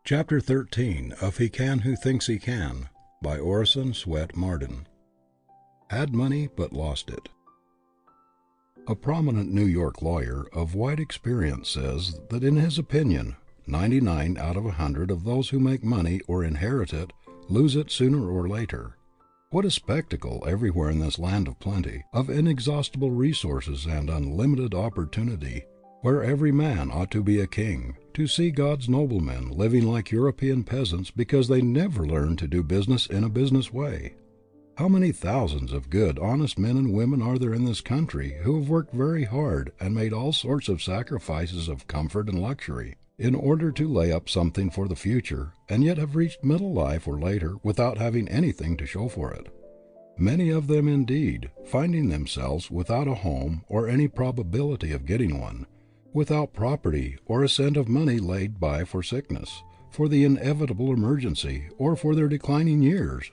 Chapter 13 of He Can Who Thinks He Can by Orison Swett Marden. Had money but lost it. A prominent New York lawyer of wide experience says that in his opinion 99 out of 100 of those who make money or inherit it lose it sooner or later. What a spectacle everywhere in this land of plenty, of inexhaustible resources and unlimited opportunity, where every man ought to be a king, to see God's noblemen living like European peasants because they never learned to do business in a business way. How many thousands of good, honest men and women are there in this country who have worked very hard and made all sorts of sacrifices of comfort and luxury in order to lay up something for the future, and yet have reached middle life or later without having anything to show for it? Many of them, indeed, finding themselves without a home or any probability of getting one, without property or a cent of money laid by for sickness, for the inevitable emergency, or for their declining years.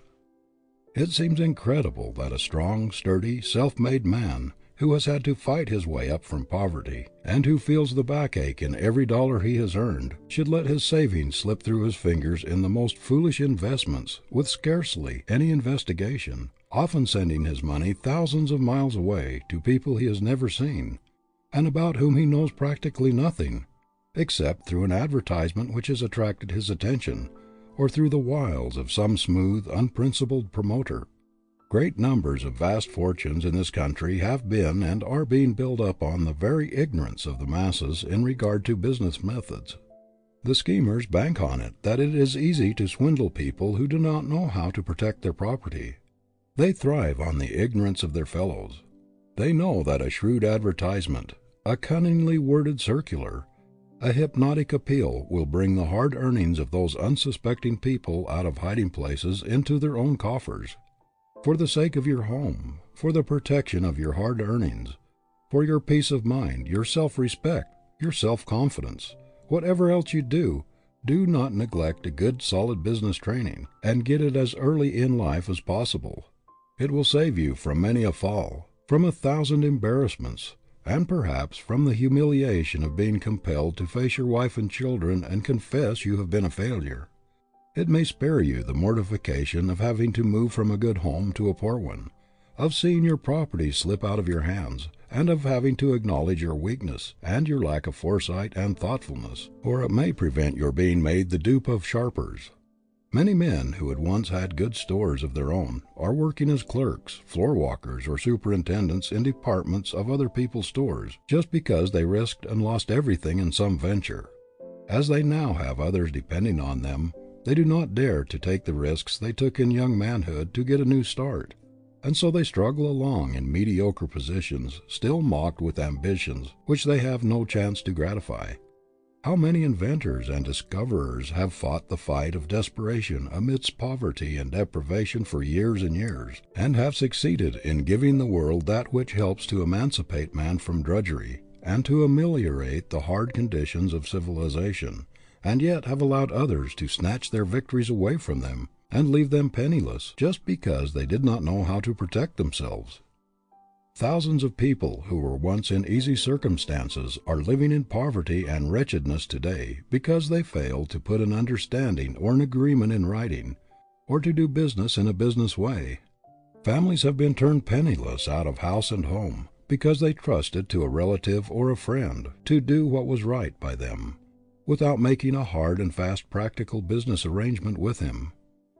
It seems incredible that a strong, sturdy, self-made man, who has had to fight his way up from poverty, and who feels the backache in every dollar he has earned, should let his savings slip through his fingers in the most foolish investments, with scarcely any investigation, often sending his money thousands of miles away to people he has never seen, and about whom he knows practically nothing, except through an advertisement which has attracted his attention, or through the wiles of some smooth, unprincipled promoter. Great numbers of vast fortunes in this country have been and are being built up on the very ignorance of the masses in regard to business methods. The schemers bank on it that it is easy to swindle people who do not know how to protect their property. They thrive on the ignorance of their fellows. They know that a shrewd advertisement, a cunningly worded circular, a hypnotic appeal will bring the hard earnings of those unsuspecting people out of hiding places into their own coffers. For the sake of your home, for the protection of your hard earnings, for your peace of mind, your self-respect, your self-confidence, whatever else you do, do not neglect a good solid business training, and get it as early in life as possible. It will save you from many a fall, from 1,000 embarrassments, and perhaps from the humiliation of being compelled to face your wife and children and confess you have been a failure. It may spare you the mortification of having to move from a good home to a poor one, of seeing your property slip out of your hands, and of having to acknowledge your weakness and your lack of foresight and thoughtfulness, or it may prevent your being made the dupe of sharpers. Many men who had once had good stores of their own are working as clerks, floor walkers, or superintendents in departments of other people's stores, just because they risked and lost everything in some venture. As they now have others depending on them, they do not dare to take the risks they took in young manhood to get a new start, and so they struggle along in mediocre positions, still mocked with ambitions which they have no chance to gratify. How many inventors and discoverers have fought the fight of desperation amidst poverty and deprivation for years and years, and have succeeded in giving the world that which helps to emancipate man from drudgery, and to ameliorate the hard conditions of civilization, and yet have allowed others to snatch their victories away from them, and leave them penniless, just because they did not know how to protect themselves. Thousands of people who were once in easy circumstances are living in poverty and wretchedness today because they failed to put an understanding or an agreement in writing, or to do business in a business way. Families have been turned penniless out of house and home because they trusted to a relative or a friend to do what was right by them, without making a hard and fast practical business arrangement with him.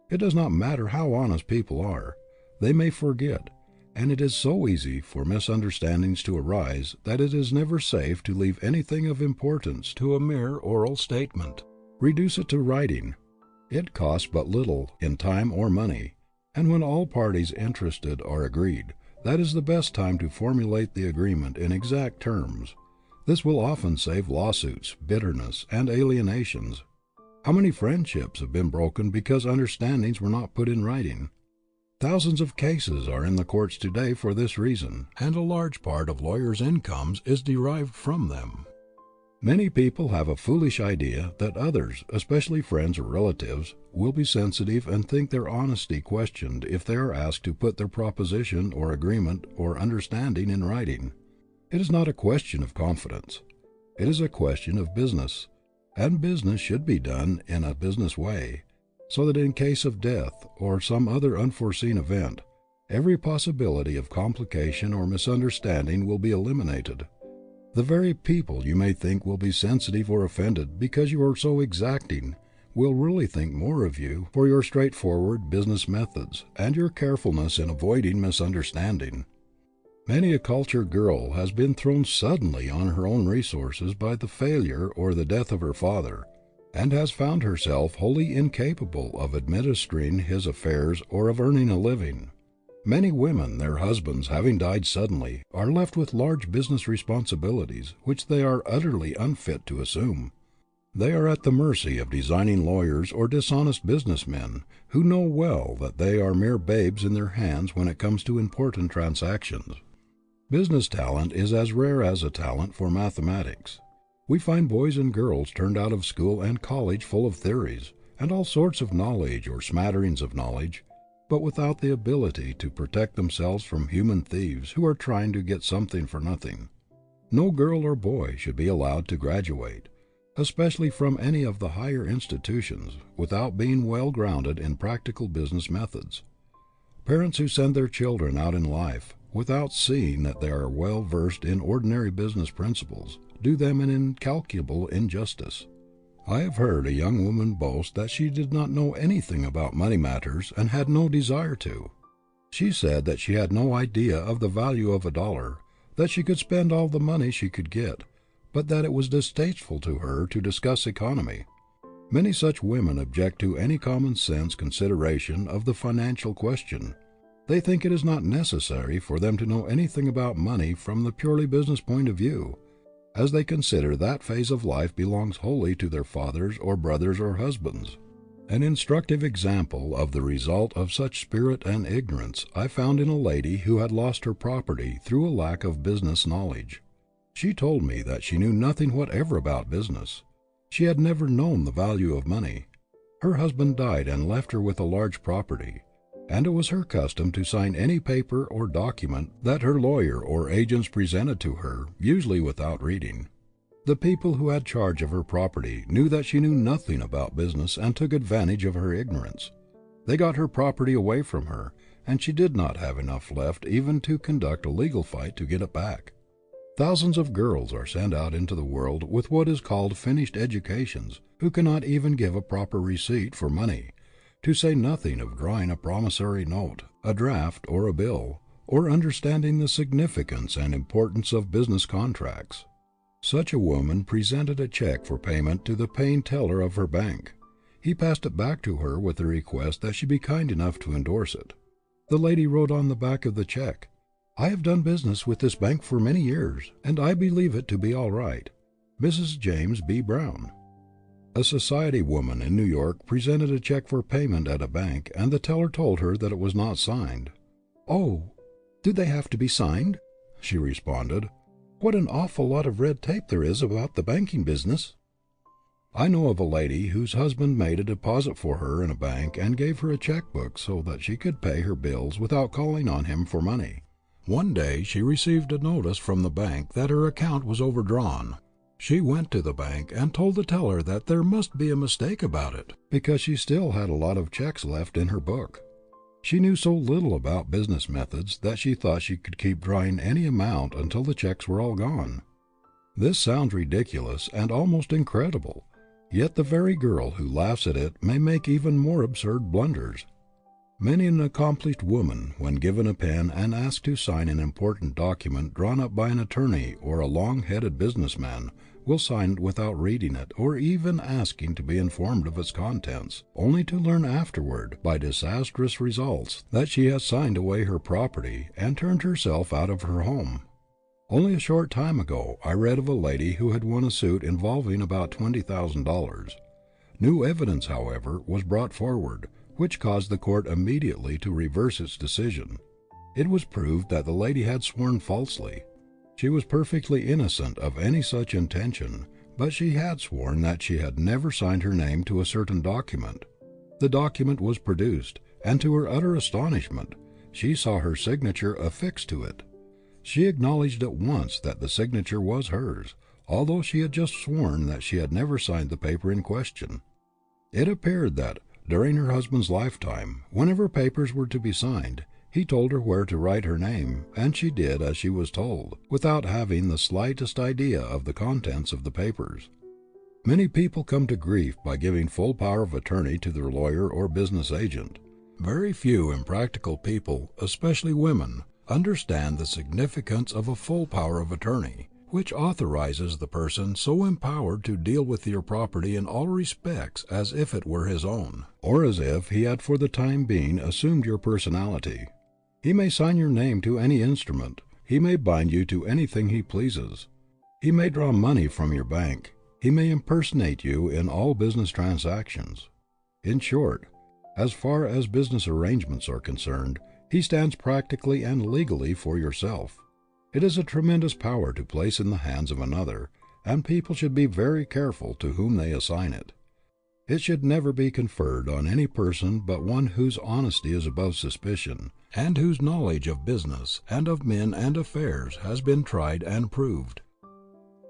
It does not matter how honest people are, they may forget, and it is so easy for misunderstandings to arise that it is never safe to leave anything of importance to a mere oral statement. Reduce it to writing. It costs but little in time or money, and when all parties interested are agreed, that is the best time to formulate the agreement in exact terms. This will often save lawsuits, bitterness, and alienations. How many friendships have been broken because understandings were not put in writing? Thousands of cases are in the courts today for this reason, and a large part of lawyers' incomes is derived from them. Many people have a foolish idea that others, especially friends or relatives, will be sensitive and think their honesty questioned if they are asked to put their proposition or agreement or understanding in writing. It is not a question of confidence. It is a question of business. and business should be done in a business way, so that in case of death or some other unforeseen event, every possibility of complication or misunderstanding will be eliminated. The very people you may think will be sensitive or offended because you are so exacting will really think more of you for your straightforward business methods and your carefulness in avoiding misunderstanding. Many a cultured girl has been thrown suddenly on her own resources by the failure or the death of her father, and has found herself wholly incapable of administering his affairs or of earning a living. Many women, their husbands having died suddenly, are left with large business responsibilities which they are utterly unfit to assume. They are at the mercy of designing lawyers or dishonest businessmen who know well that they are mere babes in their hands when it comes to important transactions. Business talent is as rare as a talent for mathematics. We find boys and girls turned out of school and college full of theories, and all sorts of knowledge or smatterings of knowledge, but without the ability to protect themselves from human thieves who are trying to get something for nothing. No girl or boy should be allowed to graduate, especially from any of the higher institutions, without being well grounded in practical business methods. Parents who send their children out in life without seeing that they are well versed in ordinary business principles do them an incalculable injustice. I have heard a young woman boast that she did not know anything about money matters and had no desire to. She said that she had no idea of the value of $1, that she could spend all the money she could get, but that it was distasteful to her to discuss economy. Many such women object to any common sense consideration of the financial question. They think it is not necessary for them to know anything about money from the purely business point of view, as they consider that phase of life belongs wholly to their fathers or brothers or husbands. An instructive example of the result of such spirit and ignorance I found in a lady who had lost her property through a lack of business knowledge. She told me that she knew nothing whatever about business. She had never known the value of money. Her husband died and left her with a large property, and it was her custom to sign any paper or document that her lawyer or agents presented to her, usually without reading. The people who had charge of her property knew that she knew nothing about business and took advantage of her ignorance. They got her property away from her, and she did not have enough left even to conduct a legal fight to get it back. Thousands of girls are sent out into the world with what is called finished educations, who cannot even give a proper receipt for money, to say nothing of drawing a promissory note, a draft, or a bill, or understanding the significance and importance of business contracts. Such a woman presented a check for payment to the paying teller of her bank. He passed it back to her with a request that she be kind enough to endorse it. The lady wrote on the back of the check, "I have done business with this bank for many years, and I believe it to be all right. Mrs. James B. Brown." A society woman in New York presented a check for payment at a bank, and the teller told her that it was not signed. "Oh, do they have to be signed?" she responded. "What an awful lot of red tape there is about the banking business." I know of a lady whose husband made a deposit for her in a bank and gave her a checkbook so that she could pay her bills without calling on him for money. One day she received a notice from the bank that her account was overdrawn. She went to the bank and told the teller that there must be a mistake about it, because she still had a lot of checks left in her book. She knew so little about business methods that she thought she could keep drawing any amount until the checks were all gone. This sounds ridiculous and almost incredible, yet the very girl who laughs at it may make even more absurd blunders. Many an accomplished woman, when given a pen and asked to sign an important document drawn up by an attorney or a long-headed businessman, will sign it without reading it or even asking to be informed of its contents, only to learn afterward, by disastrous results, that she has signed away her property and turned herself out of her home. Only a short time ago I read of a lady who had won a suit involving about $20,000. New evidence, however, was brought forward, which caused the court immediately to reverse its decision. It was proved that the lady had sworn falsely. She was perfectly innocent of any such intention, but she had sworn that she had never signed her name to a certain document. The document was produced, and to her utter astonishment, she saw her signature affixed to it. She acknowledged at once that the signature was hers, although she had just sworn that she had never signed the paper in question. It appeared that, during her husband's lifetime, whenever papers were to be signed, he told her where to write her name, and she did as she was told, without having the slightest idea of the contents of the papers. Many people come to grief by giving full power of attorney to their lawyer or business agent. Very few impractical people, especially women, understand the significance of a full power of attorney, which authorizes the person so empowered to deal with your property in all respects as if it were his own, or as if he had for the time being assumed your personality. He may sign your name to any instrument. He may bind you to anything he pleases. He may draw money from your bank. He may impersonate you in all business transactions. In short, as far as business arrangements are concerned, he stands practically and legally for yourself. It is a tremendous power to place in the hands of another, and people should be very careful to whom they assign it. It should never be conferred on any person but one whose honesty is above suspicion, and whose knowledge of business and of men and affairs has been tried and proved.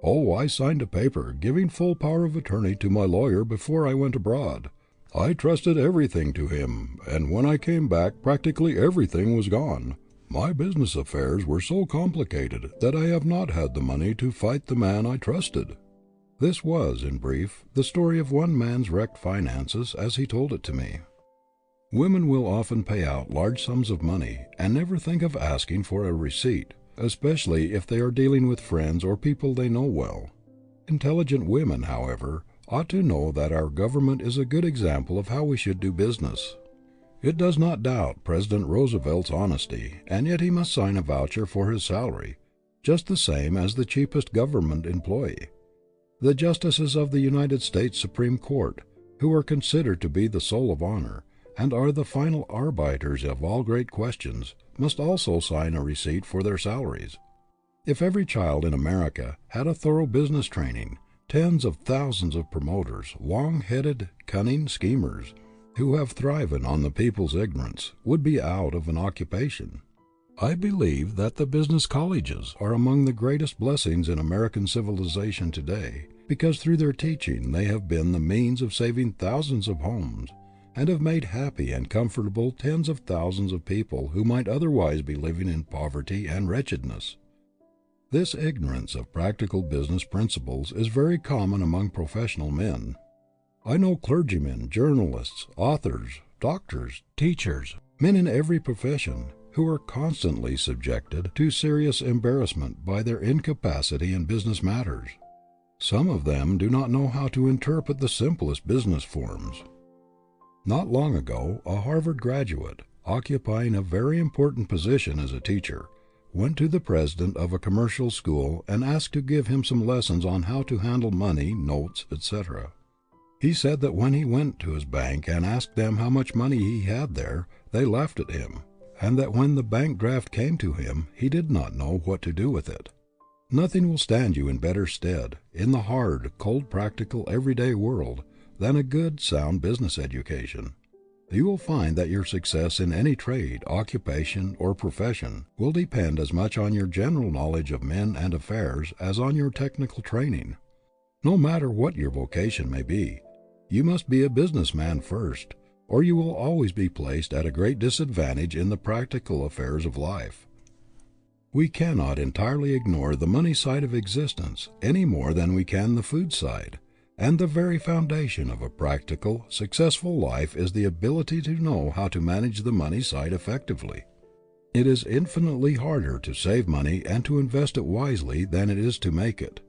"Oh, I signed a paper giving full power of attorney to my lawyer before I went abroad. I trusted everything to him, and when I came back practically everything was gone. My business affairs were so complicated that I have not had the money to fight the man I trusted." This was, in brief, the story of one man's wrecked finances as he told it to me. Women will often pay out large sums of money and never think of asking for a receipt, especially if they are dealing with friends or people they know well. Intelligent women, however, ought to know that our government is a good example of how we should do business. It does not doubt President Roosevelt's honesty, and yet he must sign a voucher for his salary, just the same as the cheapest government employee. The justices of the United States Supreme Court, who are considered to be the soul of honor, and are the final arbiters of all great questions, must also sign a receipt for their salaries. If every child in America had a thorough business training, tens of thousands of promoters, long-headed, cunning schemers, who have thriven on the people's ignorance, would be out of an occupation. I believe that the business colleges are among the greatest blessings in American civilization today, because through their teaching they have been the means of saving thousands of homes, and have made happy and comfortable tens of thousands of people who might otherwise be living in poverty and wretchedness. This ignorance of practical business principles is very common among professional men. I know clergymen, journalists, authors, doctors, teachers, men in every profession, who are constantly subjected to serious embarrassment by their incapacity in business matters. Some of them do not know how to interpret the simplest business forms. Not long ago, a Harvard graduate, occupying a very important position as a teacher, went to the president of a commercial school and asked to give him some lessons on how to handle money, notes, etc. He said that when he went to his bank and asked them how much money he had there, they laughed at him, and that when the bank draft came to him, he did not know what to do with it. Nothing will stand you in better stead, in the hard, cold, practical, everyday world, than a good, sound business education. You will find that your success in any trade, occupation, or profession will depend as much on your general knowledge of men and affairs as on your technical training. No matter what your vocation may be, you must be a businessman first, or you will always be placed at a great disadvantage in the practical affairs of life. We cannot entirely ignore the money side of existence any more than we can the food side, and the very foundation of a practical, successful life is the ability to know how to manage the money side effectively. It is infinitely harder to save money and to invest it wisely than it is to make it.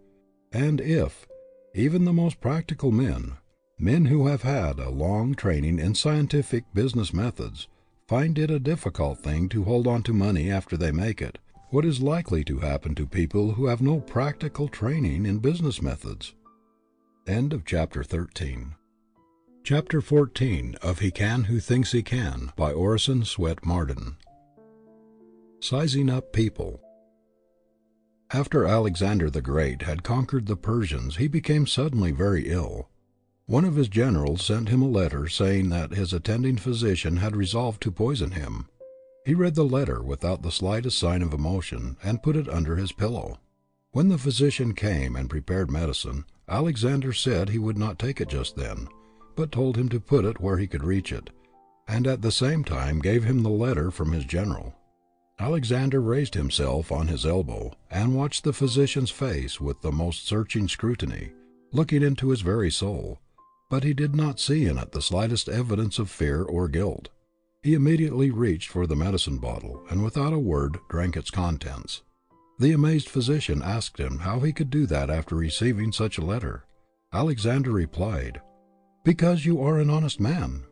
And if, even the most practical men who have had a long training in scientific business methods, find it a difficult thing to hold on to money after they make it, what is likely to happen to people who have no practical training in business methods? End of chapter 13. Chapter 14 of He Can Who Thinks He Can by Orison Swett Marden. Sizing Up People. After Alexander the Great had conquered the Persians, he became suddenly very ill. One of his generals sent him a letter saying that his attending physician had resolved to poison him. He read the letter without the slightest sign of emotion and put it under his pillow. When the physician came and prepared medicine, Alexander said he would not take it just then, but told him to put it where he could reach it, and at the same time gave him the letter from his general. Alexander raised himself on his elbow and watched the physician's face with the most searching scrutiny, looking into his very soul, but he did not see in it the slightest evidence of fear or guilt. He immediately reached for the medicine bottle, and without a word drank its contents. The amazed physician asked him how he could do that after receiving such a letter. Alexander replied, "Because you are an honest man."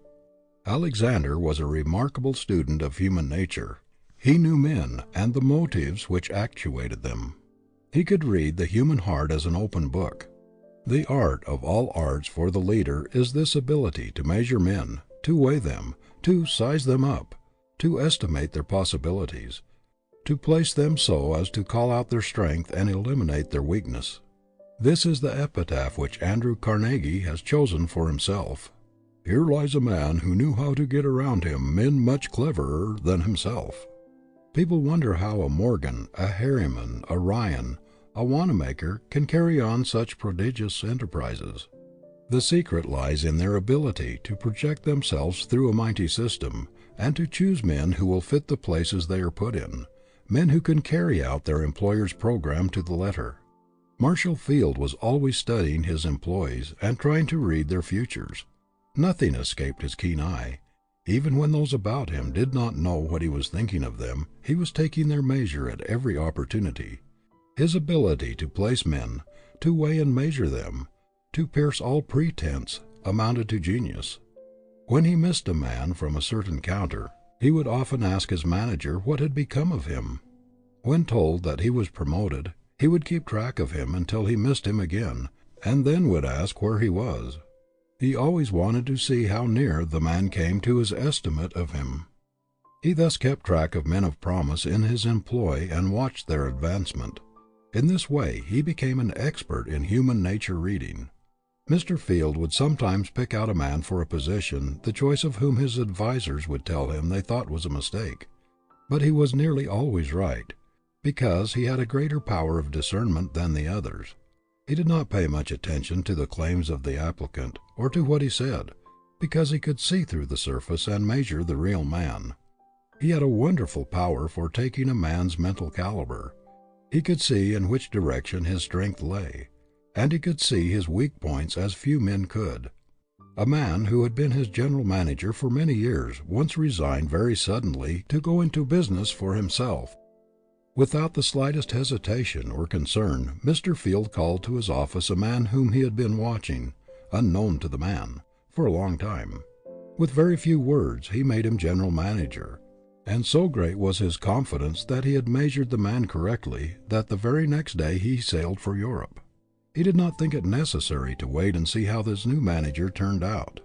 Alexander was a remarkable student of human nature. He knew men and the motives which actuated them. He could read the human heart as an open book. The art of all arts for the leader is this ability to measure men, to weigh them, to size them up, to estimate their possibilities, to place them so as to call out their strength and eliminate their weakness. This is the epitaph which Andrew Carnegie has chosen for himself. "Here lies a man who knew how to get around him men much cleverer than himself." People wonder how a Morgan, a Harriman, a Ryan, a Wanamaker can carry on such prodigious enterprises. The secret lies in their ability to project themselves through a mighty system, and to choose men who will fit the places they are put in, men who can carry out their employer's program to the letter. Marshall Field was always studying his employees and trying to read their futures. Nothing escaped his keen eye. Even when those about him did not know what he was thinking of them, he was taking their measure at every opportunity. His ability to place men, to weigh and measure them, to pierce all pretense, amounted to genius. When he missed a man from a certain counter, he would often ask his manager what had become of him. When told that he was promoted, he would keep track of him until he missed him again, and then would ask where he was. He always wanted to see how near the man came to his estimate of him. He thus kept track of men of promise in his employ and watched their advancement. In this way he became an expert in human nature reading. Mr. Field would sometimes pick out a man for a position the choice of whom his advisers would tell him they thought was a mistake. But he was nearly always right, because he had a greater power of discernment than the others. He did not pay much attention to the claims of the applicant or to what he said, because he could see through the surface and measure the real man. He had a wonderful power for taking a man's mental caliber. He could see in which direction his strength lay, and he could see his weak points as few men could. A man who had been his general manager for many years once resigned very suddenly to go into business for himself. Without the slightest hesitation or concern, Mr. Field called to his office a man whom he had been watching, unknown to the man, for a long time. With very few words he made him general manager, and so great was his confidence that he had measured the man correctly that the very next day he sailed for Europe. He did not think it necessary to wait and see how this new manager turned out.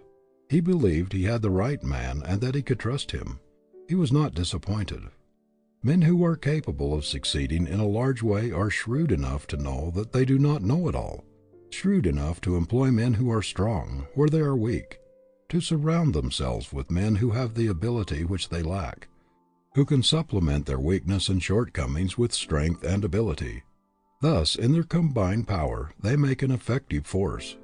He believed he had the right man and that he could trust him. He was not disappointed. Men who are capable of succeeding in a large way are shrewd enough to know that they do not know it all, shrewd enough to employ men who are strong where they are weak, to surround themselves with men who have the ability which they lack, who can supplement their weakness and shortcomings with strength and ability. Thus, in their combined power, they make an effective force.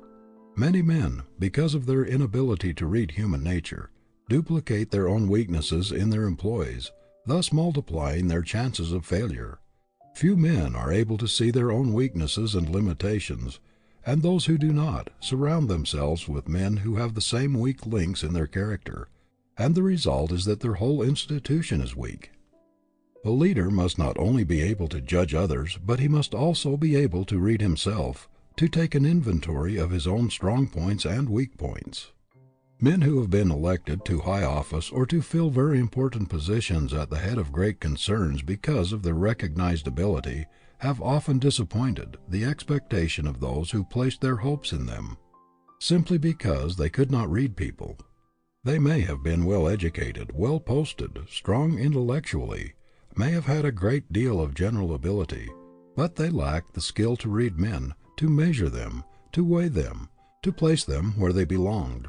Many men, because of their inability to read human nature, duplicate their own weaknesses in their employees, thus multiplying their chances of failure. Few men are able to see their own weaknesses and limitations, and those who do not surround themselves with men who have the same weak links in their character, and the result is that their whole institution is weak. A leader must not only be able to judge others, but he must also be able to read himself, to take an inventory of his own strong points and weak points. Men who have been elected to high office or to fill very important positions at the head of great concerns because of their recognized ability have often disappointed the expectation of those who placed their hopes in them, simply because they could not read people. They may have been well educated, well posted, strong intellectually, may have had a great deal of general ability, but they lacked the skill to read men, to measure them, to weigh them, to place them where they belonged.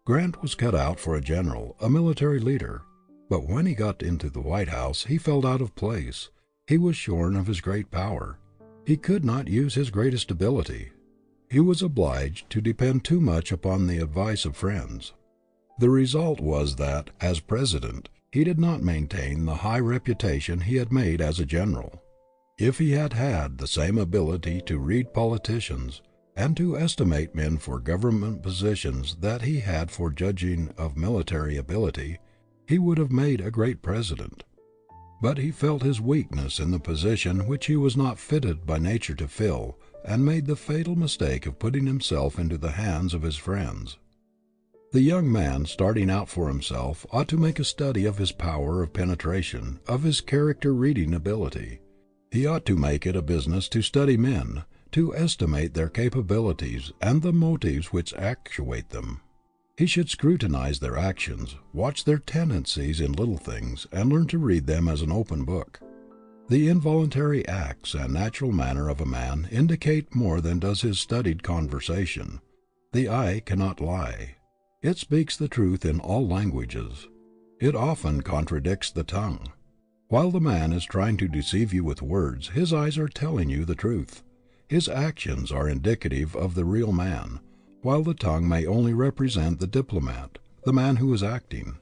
Grant was cut out for a general, a military leader, but when he got into the White House he felt out of place. He was shorn of his great power. He could not use his greatest ability. He was obliged to depend too much upon the advice of friends. The result was that, as president, he did not maintain the high reputation he had made as a general. If he had had the same ability to read politicians and to estimate men for government positions that he had for judging of military ability, he would have made a great president. But he felt his weakness in the position which he was not fitted by nature to fill, and made the fatal mistake of putting himself into the hands of his friends. The young man starting out for himself ought to make a study of his power of penetration, of his character-reading ability. He ought to make it a business to study men, to estimate their capabilities and the motives which actuate them. He should scrutinize their actions, watch their tendencies in little things, and learn to read them as an open book. The involuntary acts and natural manner of a man indicate more than does his studied conversation. The eye cannot lie. It speaks the truth in all languages. It often contradicts the tongue. While the man is trying to deceive you with words, his eyes are telling you the truth. His actions are indicative of the real man, while the tongue may only represent the diplomat, the man who is acting.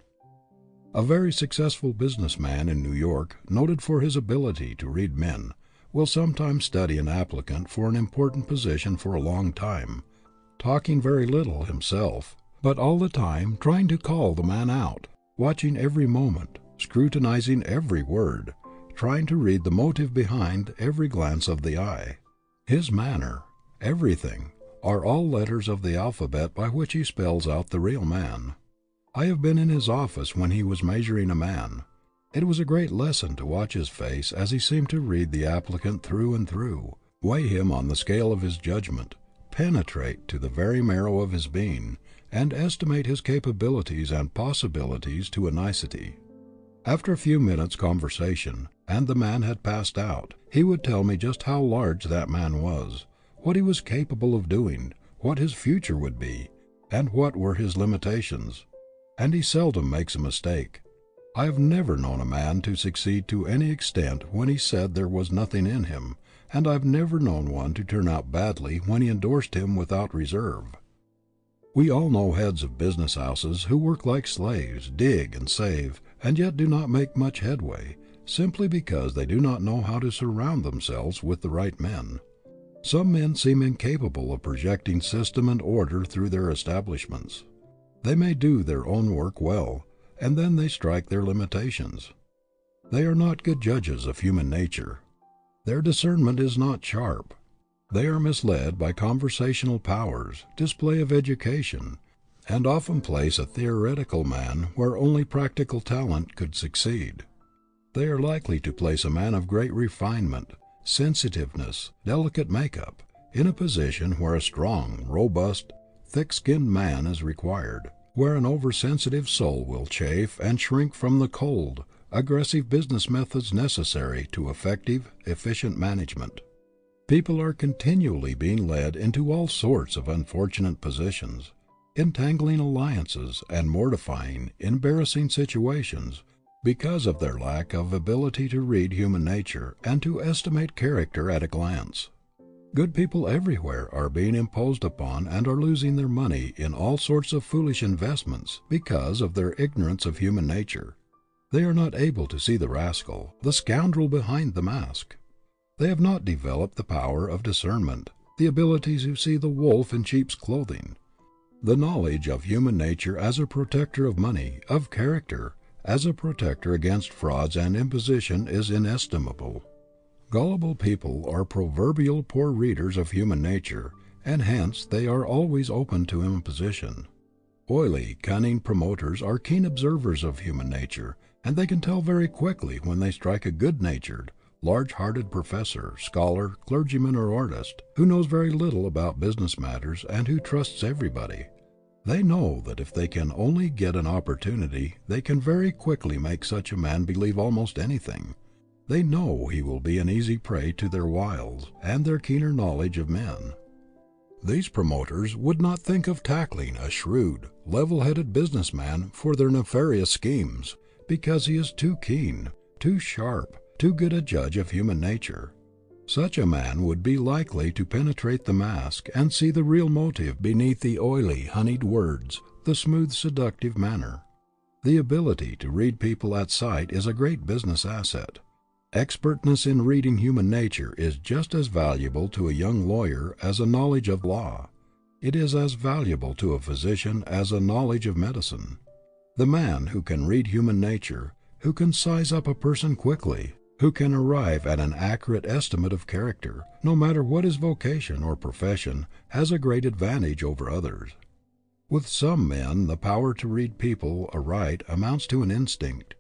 A very successful businessman in New York, noted for his ability to read men, will sometimes study an applicant for an important position for a long time, talking very little himself, but all the time trying to call the man out, watching every moment, scrutinizing every word, trying to read the motive behind every glance of the eye. His manner, everything, are all letters of the alphabet by which he spells out the real man. I have been in his office when he was measuring a man. It was a great lesson to watch his face as he seemed to read the applicant through and through, weigh him on the scale of his judgment, penetrate to the very marrow of his being, and estimate his capabilities and possibilities to a nicety. After a few minutes' conversation, and the man had passed out, he would tell me just how large that man was, what he was capable of doing, what his future would be, and what were his limitations. And he seldom makes a mistake. I have never known a man to succeed to any extent when he said there was nothing in him, and I have never known one to turn out badly when he endorsed him without reserve. We all know heads of business houses who work like slaves, dig and save, and yet do not make much headway, simply because they do not know how to surround themselves with the right men. Some men seem incapable of projecting system and order through their establishments. They may do their own work well, and then they strike their limitations. They are not good judges of human nature. Their discernment is not sharp. They are misled by conversational powers, display of education, and often place a theoretical man where only practical talent could succeed. They are likely to place a man of great refinement, sensitiveness, delicate makeup, in a position where a strong, robust, thick-skinned man is required, where an oversensitive soul will chafe and shrink from the cold, aggressive business methods necessary to effective, efficient management. People are continually being led into all sorts of unfortunate positions, entangling alliances and mortifying, embarrassing situations, because of their lack of ability to read human nature and to estimate character at a glance. Good people everywhere are being imposed upon and are losing their money in all sorts of foolish investments because of their ignorance of human nature. They are not able to see the rascal, the scoundrel behind the mask. They have not developed the power of discernment, the ability to see the wolf in sheep's clothing. The knowledge of human nature as a protector of money, of character, as a protector against frauds and imposition is inestimable. Gullible people are proverbial poor readers of human nature, and hence they are always open to imposition. Oily, cunning promoters are keen observers of human nature, and they can tell very quickly when they strike a good-natured, large-hearted professor, scholar, clergyman, or artist, who knows very little about business matters and who trusts everybody. They know that if they can only get an opportunity, they can very quickly make such a man believe almost anything. They know he will be an easy prey to their wiles and their keener knowledge of men. These promoters would not think of tackling a shrewd, level-headed businessman for their nefarious schemes, because he is too keen, too sharp, too good a judge of human nature. Such a man would be likely to penetrate the mask and see the real motive beneath the oily, honeyed words, the smooth, seductive manner. The ability to read people at sight is a great business asset. Expertness in reading human nature is just as valuable to a young lawyer as a knowledge of law. It is as valuable to a physician as a knowledge of medicine. The man who can read human nature, who can size up a person quickly, who can arrive at an accurate estimate of character, no matter what his vocation or profession, has a great advantage over others. With some men the power to read people aright amounts to an instinct.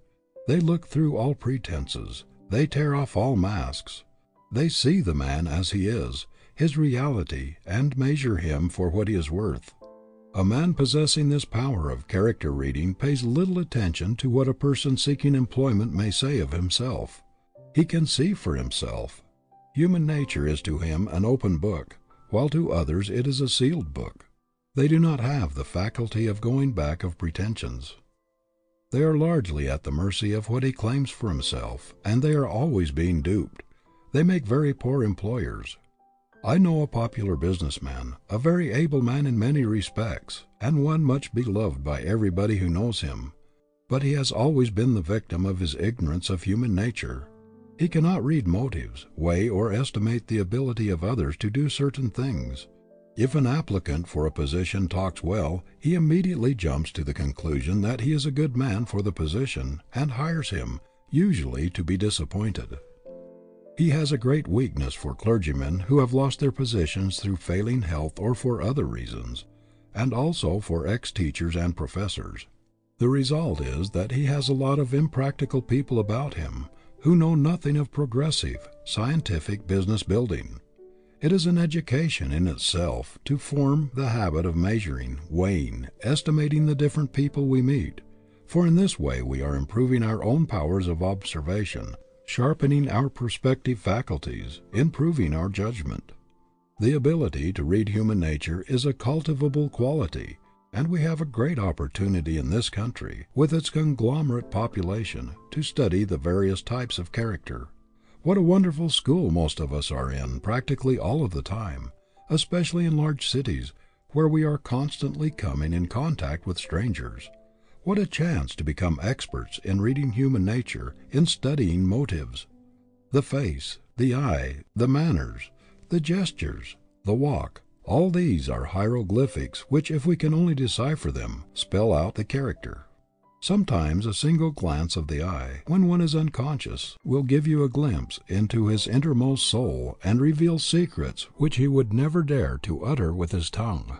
They look through all pretenses. They tear off all masks. They see the man as he is, his reality, and measure him for what he is worth. A man possessing this power of character reading pays little attention to what a person seeking employment may say of himself. He can see for himself. Human nature is to him an open book, while to others it is a sealed book. They do not have the faculty of going back of pretensions. They are largely at the mercy of what he claims for himself, and they are always being duped. They make very poor employers. I know a popular businessman, a very able man in many respects, and one much beloved by everybody who knows him, but he has always been the victim of his ignorance of human nature. He cannot read motives, weigh or estimate the ability of others to do certain things. If an applicant for a position talks well, he immediately jumps to the conclusion that he is a good man for the position, and hires him, usually to be disappointed. He has a great weakness for clergymen who have lost their positions through failing health or for other reasons, and also for ex-teachers and professors. The result is that he has a lot of impractical people about him, who know nothing of progressive, scientific business building. It is an education in itself to form the habit of measuring, weighing, estimating the different people we meet, for in this way we are improving our own powers of observation, sharpening our perspective faculties, improving our judgment. The ability to read human nature is a cultivable quality, and we have a great opportunity in this country, with its conglomerate population, to study the various types of character. What a wonderful school most of us are in practically all of the time, especially in large cities, where we are constantly coming in contact with strangers. What a chance to become experts in reading human nature, in studying motives. The face, the eye, the manners, the gestures, the walk, all these are hieroglyphics which, if we can only decipher them, spell out the character. Sometimes a single glance of the eye, when one is unconscious, will give you a glimpse into his innermost soul and reveal secrets which he would never dare to utter with his tongue.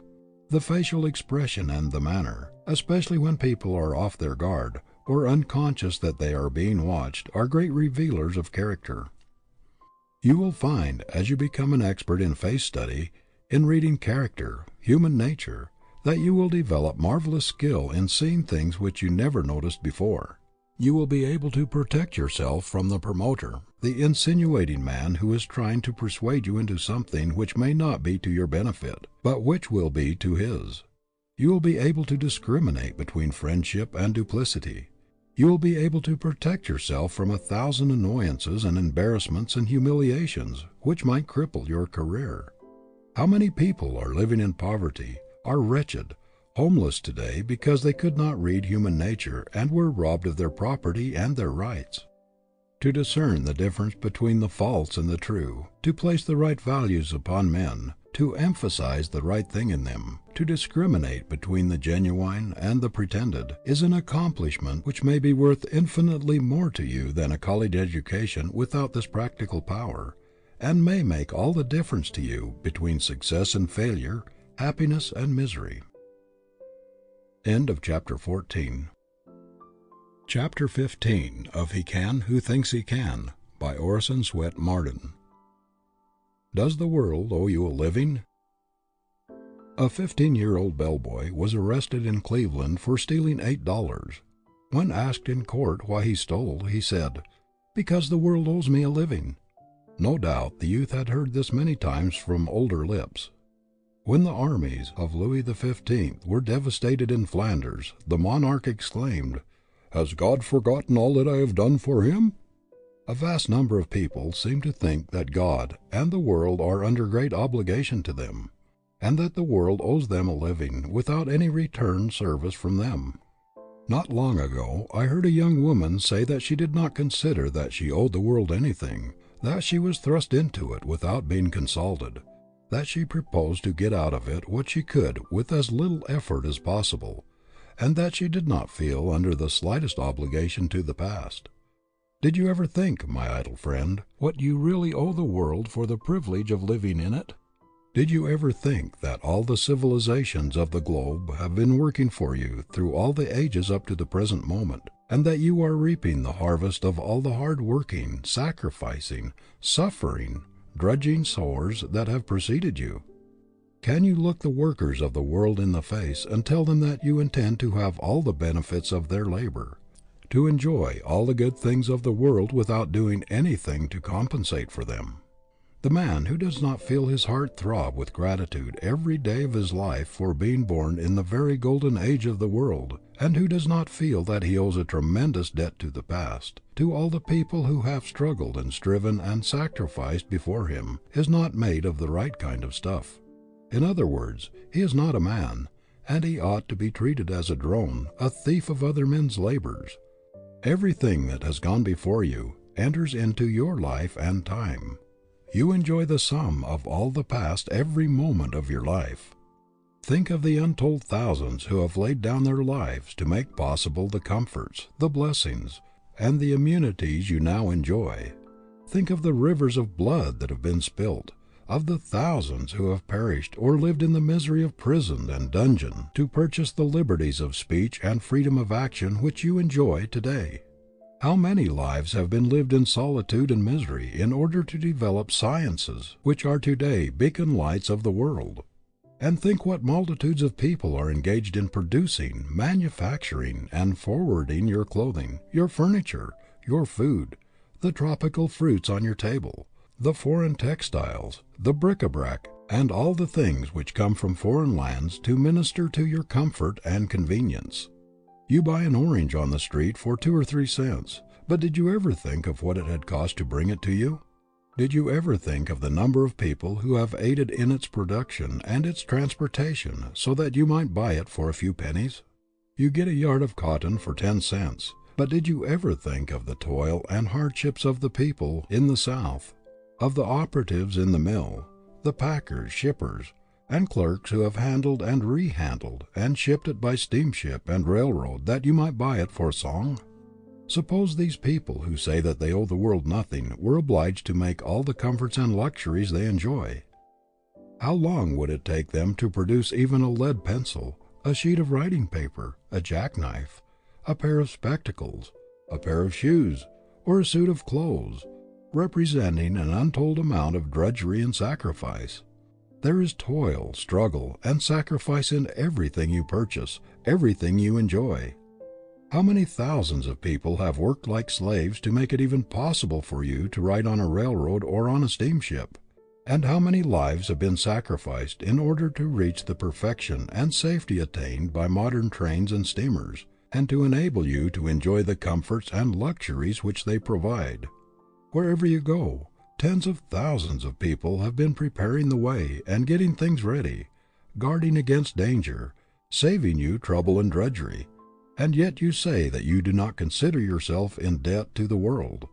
The facial expression and the manner, especially when people are off their guard or unconscious that they are being watched, are great revealers of character. You will find, as you become an expert in face study, in reading character, human nature, that you will develop marvelous skill in seeing things which you never noticed before. You will be able to protect yourself from the promoter, the insinuating man who is trying to persuade you into something which may not be to your benefit, but which will be to his. You will be able to discriminate between friendship and duplicity. You will be able to protect yourself from 1,000 annoyances and embarrassments and humiliations which might cripple your career. How many people are living in poverty, are wretched, homeless today because they could not read human nature and were robbed of their property and their rights? To discern the difference between the false and the true, to place the right values upon men, to emphasize the right thing in them, to discriminate between the genuine and the pretended, is an accomplishment which may be worth infinitely more to you than a college education without this practical power, and may make all the difference to you between success and failure, happiness and misery. End of chapter 14. Chapter 15 of He Can Who Thinks He Can, by Orison Swett Marden. Does the world owe you a living? A 15-year-old bellboy was arrested in Cleveland for stealing $8. When asked in court why he stole, he said, "Because the world owes me a living." No doubt the youth had heard this many times from older lips. When the armies of Louis XV were devastated in Flanders, the monarch exclaimed, "Has God forgotten all that I have done for him?" A vast number of people seem to think that God and the world are under great obligation to them, and that the world owes them a living without any return service from them. Not long ago I heard a young woman say that she did not consider that she owed the world anything, that she was thrust into it without being consulted, that she proposed to get out of it what she could with as little effort as possible, and that she did not feel under the slightest obligation to the past. Did you ever think, my idle friend, what you really owe the world for the privilege of living in it? Did you ever think that all the civilizations of the globe have been working for you through all the ages up to the present moment, and that you are reaping the harvest of all the hard-working, sacrificing, suffering, drudging sowers that have preceded you? Can you look the workers of the world in the face and tell them that you intend to have all the benefits of their labor, to enjoy all the good things of the world without doing anything to compensate for them? The man who does not feel his heart throb with gratitude every day of his life for being born in the very golden age of the world, and who does not feel that he owes a tremendous debt to the past, to all the people who have struggled and striven and sacrificed before him, is not made of the right kind of stuff. In other words, he is not a man, and he ought to be treated as a drone, a thief of other men's labors. Everything that has gone before you enters into your life and time. You enjoy the sum of all the past every moment of your life. Think of the untold thousands who have laid down their lives to make possible the comforts, the blessings, and the immunities you now enjoy. Think of the rivers of blood that have been spilt, of the thousands who have perished or lived in the misery of prison and dungeon to purchase the liberties of speech and freedom of action which you enjoy today. How many lives have been lived in solitude and misery in order to develop sciences which are today beacon lights of the world? And think what multitudes of people are engaged in producing, manufacturing, and forwarding your clothing, your furniture, your food, the tropical fruits on your table, the foreign textiles, the bric-a-brac, and all the things which come from foreign lands to minister to your comfort and convenience. You buy an orange on the street for 2 or 3 cents, but did you ever think of what it had cost to bring it to you? Did you ever think of the number of people who have aided in its production and its transportation so that you might buy it for a few pennies? You get a yard of cotton for 10 cents, but did you ever think of the toil and hardships of the people in the South, of the operatives in the mill, the packers, shippers, and clerks who have handled and rehandled and shipped it by steamship and railroad that you might buy it for a song? Suppose these people who say that they owe the world nothing were obliged to make all the comforts and luxuries they enjoy. How long would it take them to produce even a lead pencil, a sheet of writing paper, a jackknife, a pair of spectacles, a pair of shoes, or a suit of clothes, representing an untold amount of drudgery and sacrifice? There is toil, struggle, and sacrifice in everything you purchase, everything you enjoy. How many thousands of people have worked like slaves to make it even possible for you to ride on a railroad or on a steamship? And how many lives have been sacrificed in order to reach the perfection and safety attained by modern trains and steamers, and to enable you to enjoy the comforts and luxuries which they provide? Wherever you go, tens of thousands of people have been preparing the way and getting things ready, guarding against danger, saving you trouble and drudgery, and yet you say that you do not consider yourself in debt to the world.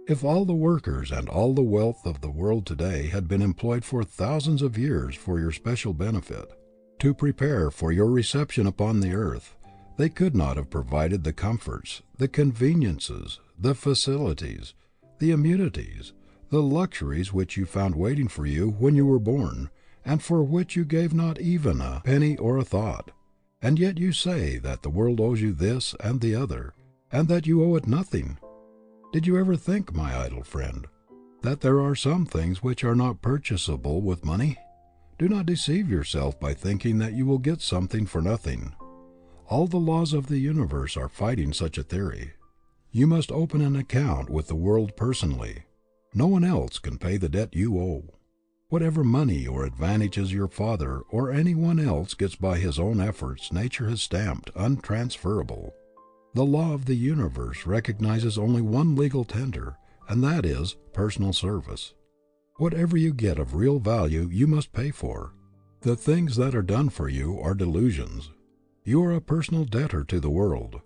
If all the workers and all the wealth of the world today had been employed for thousands of years for your special benefit, to prepare for your reception upon the earth, they could not have provided the comforts, the conveniences, the facilities, the immunities, the luxuries which you found waiting for you when you were born, and for which you gave not even a penny or a thought. And yet you say that the world owes you this and the other, and that you owe it nothing. Did you ever think, my idle friend, that there are some things which are not purchasable with money? Do not deceive yourself by thinking that you will get something for nothing. All the laws of the universe are fighting such a theory. You must open an account with the world personally. No one else can pay the debt you owe. Whatever money or advantages your father or anyone else gets by his own efforts, nature has stamped untransferable. The law of the universe recognizes only one legal tender, and that is personal service. Whatever you get of real value you must pay for. The things that are done for you are delusions. You are a personal debtor to the world.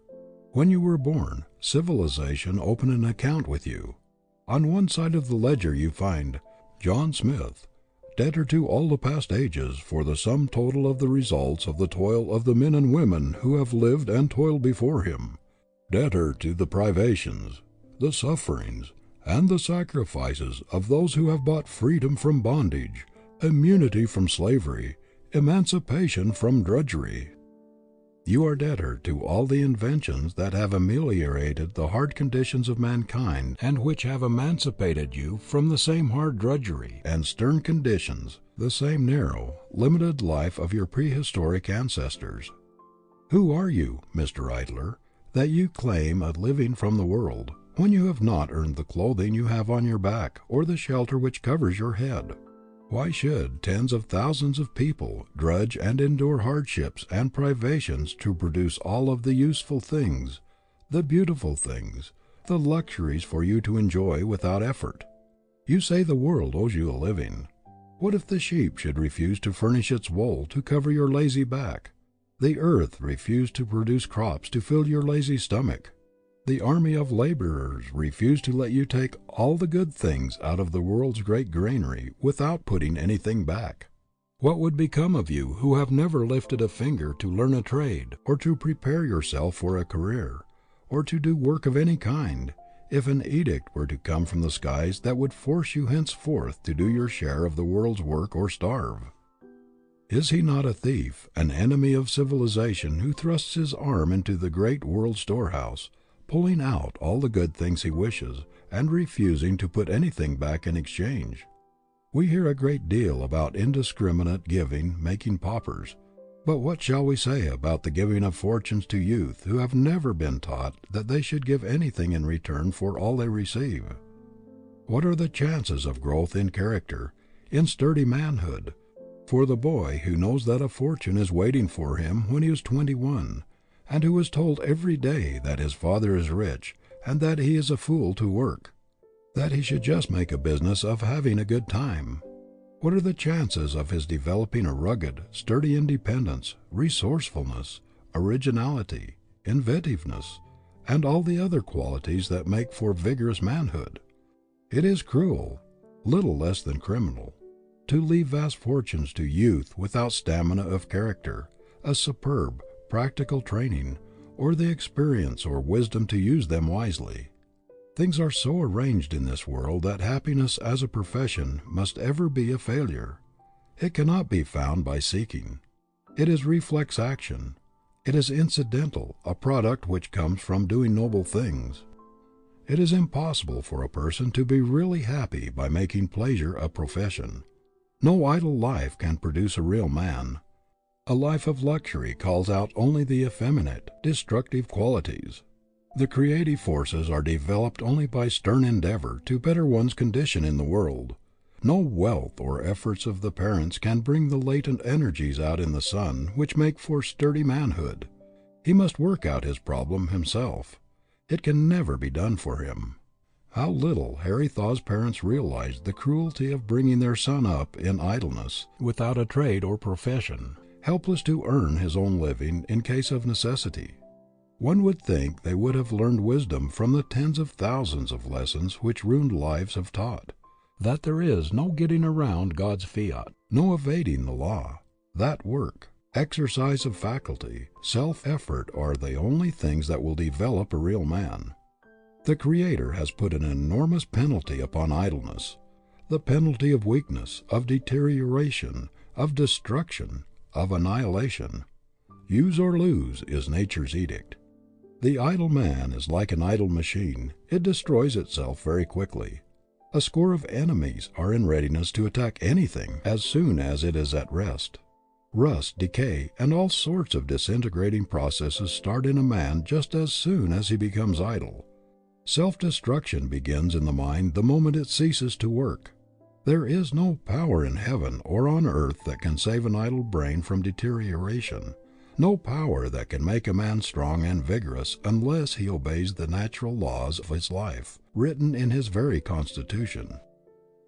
When you were born, civilization opened an account with you. On one side of the ledger you find John Smith, debtor to all the past ages for the sum total of the results of the toil of the men and women who have lived and toiled before him, debtor to the privations, the sufferings, and the sacrifices of those who have bought freedom from bondage, immunity from slavery, emancipation from drudgery. You are debtor to all the inventions that have ameliorated the hard conditions of mankind and which have emancipated you from the same hard drudgery and stern conditions, the same narrow, limited life of your prehistoric ancestors. Who are you, Mr. Idler, that you claim a living from the world, when you have not earned the clothing you have on your back or the shelter which covers your head? Why should tens of thousands of people drudge and endure hardships and privations to produce all of the useful things, the beautiful things, the luxuries for you to enjoy without effort? You say the world owes you a living. What if the sheep should refuse to furnish its wool to cover your lazy back? The earth refuse to produce crops to fill your lazy stomach? The army of laborers refuse to let you take all the good things out of the world's great granary without putting anything back? What would become of you who have never lifted a finger to learn a trade, or to prepare yourself for a career, or to do work of any kind, if an edict were to come from the skies that would force you henceforth to do your share of the world's work or starve? Is he not a thief, an enemy of civilization, who thrusts his arm into the great world storehouse, pulling out all the good things he wishes, and refusing to put anything back in exchange? We hear a great deal about indiscriminate giving making paupers, but what shall we say about the giving of fortunes to youth who have never been taught that they should give anything in return for all they receive? What are the chances of growth in character, in sturdy manhood, for the boy who knows that a fortune is waiting for him when he is 21, and who is told every day that his father is rich and that he is a fool to work, that he should just make a business of having a good time? What are the chances of his developing a rugged, sturdy independence, resourcefulness, originality, inventiveness, and all the other qualities that make for vigorous manhood? It is cruel, little less than criminal, to leave vast fortunes to youth without stamina of character, a superb, practical training, or the experience or wisdom to use them wisely. Things are so arranged in this world that happiness as a profession must ever be a failure. It cannot be found by seeking. It is reflex action. It is incidental, a product which comes from doing noble things. It is impossible for a person to be really happy by making pleasure a profession. No idle life can produce a real man. A life of luxury calls out only the effeminate, destructive qualities. The creative forces are developed only by stern endeavor to better one's condition in the world. No wealth or efforts of the parents can bring the latent energies out in the son which make for sturdy manhood. He must work out his problem himself. It can never be done for him. How little Harry Thaw's parents realized the cruelty of bringing their son up in idleness, without a trade or profession, helpless to earn his own living in case of necessity. One would think they would have learned wisdom from the tens of thousands of lessons which ruined lives have taught, that there is no getting around God's fiat, no evading the law, that work, exercise of faculty, self-effort are the only things that will develop a real man. The Creator has put an enormous penalty upon idleness, the penalty of weakness, of deterioration, of destruction, of annihilation. Use or lose is nature's edict. The idle man is like an idle machine. It destroys itself very quickly. A score of enemies are in readiness to attack anything as soon as it is at rest. Rust, decay, and all sorts of disintegrating processes start in a man just as soon as he becomes idle. Self-destruction begins in the mind the moment it ceases to work. There is no power in heaven or on earth that can save an idle brain from deterioration, no power that can make a man strong and vigorous unless he obeys the natural laws of his life, written in his very constitution.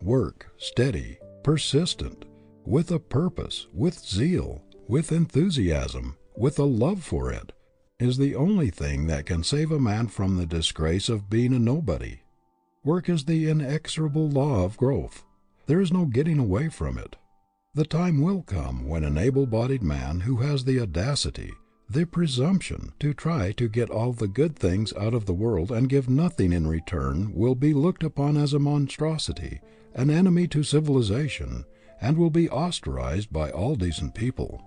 Work, steady, persistent, with a purpose, with zeal, with enthusiasm, with a love for it, is the only thing that can save a man from the disgrace of being a nobody. Work is the inexorable law of growth. There is no getting away from it. The time will come when an able-bodied man who has the audacity, the presumption, to try to get all the good things out of the world and give nothing in return will be looked upon as a monstrosity, an enemy to civilization, and will be ostracized by all decent people.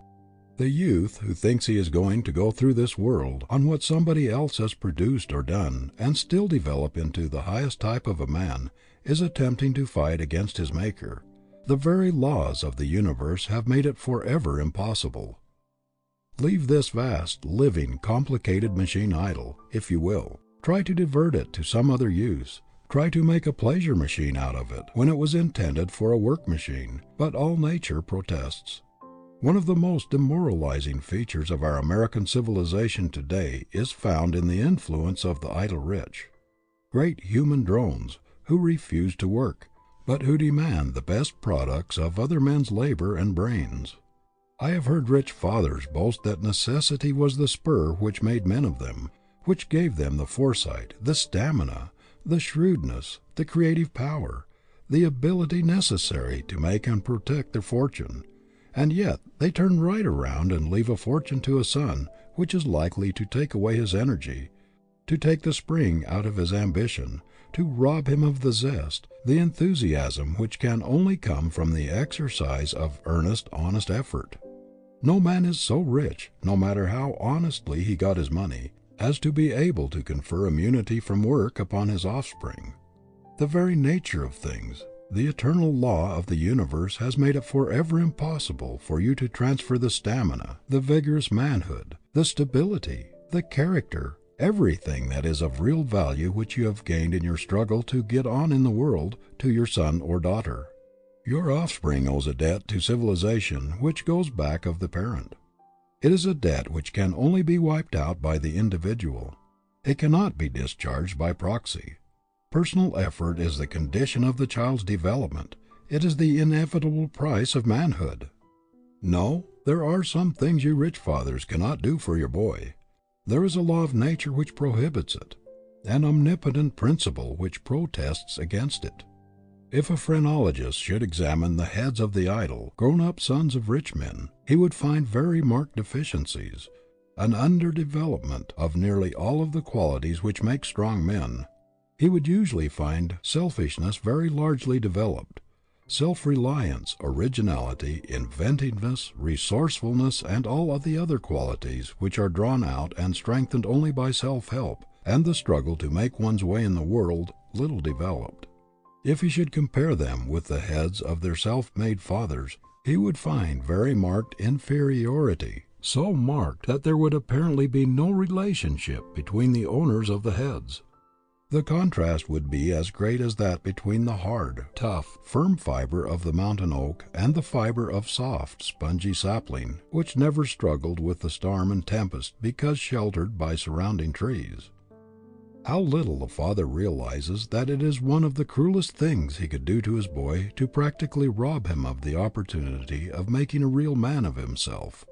The youth who thinks he is going to go through this world on what somebody else has produced or done and still develop into the highest type of a man is attempting to fight against his Maker. The very laws of the universe have made it forever impossible. Leave this vast, living, complicated machine idle, if you will. Try to divert it to some other use. Try to make a pleasure machine out of it when it was intended for a work machine, but all nature protests. One of the most demoralizing features of our American civilization today is found in the influence of the idle rich. Great human drones, who refuse to work, but who demand the best products of other men's labor and brains. I have heard rich fathers boast that necessity was the spur which made men of them, which gave them the foresight, the stamina, the shrewdness, the creative power, the ability necessary to make and protect their fortune, and yet they turn right around and leave a fortune to a son which is likely to take away his energy, to take the spring out of his ambition, to rob him of the zest, the enthusiasm which can only come from the exercise of earnest, honest effort. No man is so rich, no matter how honestly he got his money, as to be able to confer immunity from work upon his offspring. The very nature of things, the eternal law of the universe, has made it forever impossible for you to transfer the stamina, the vigorous manhood, the stability, the character, everything that is of real value which you have gained in your struggle to get on in the world, to your son or daughter. Your offspring owes a debt to civilization which goes back of the parent. It is a debt which can only be wiped out by the individual. It cannot be discharged by proxy. Personal effort is the condition of the child's development. It is the inevitable price of manhood. No, there are some things you rich fathers cannot do for your boy. There is a law of nature which prohibits it, an omnipotent principle which protests against it. If a phrenologist should examine the heads of the idle, grown-up sons of rich men, he would find very marked deficiencies, an underdevelopment of nearly all of the qualities which make strong men. He would usually find selfishness very largely developed, self-reliance, originality, inventiveness, resourcefulness, and all of the other qualities which are drawn out and strengthened only by self-help and the struggle to make one's way in the world, little developed. If he should compare them with the heads of their self-made fathers, he would find very marked inferiority, so marked that there would apparently be no relationship between the owners of the heads. The contrast would be as great as that between the hard, tough, firm fiber of the mountain oak and the fiber of soft, spongy sapling, which never struggled with the storm and tempest because sheltered by surrounding trees. How little a father realizes that it is one of the cruelest things he could do to his boy to practically rob him of the opportunity of making a real man of himself,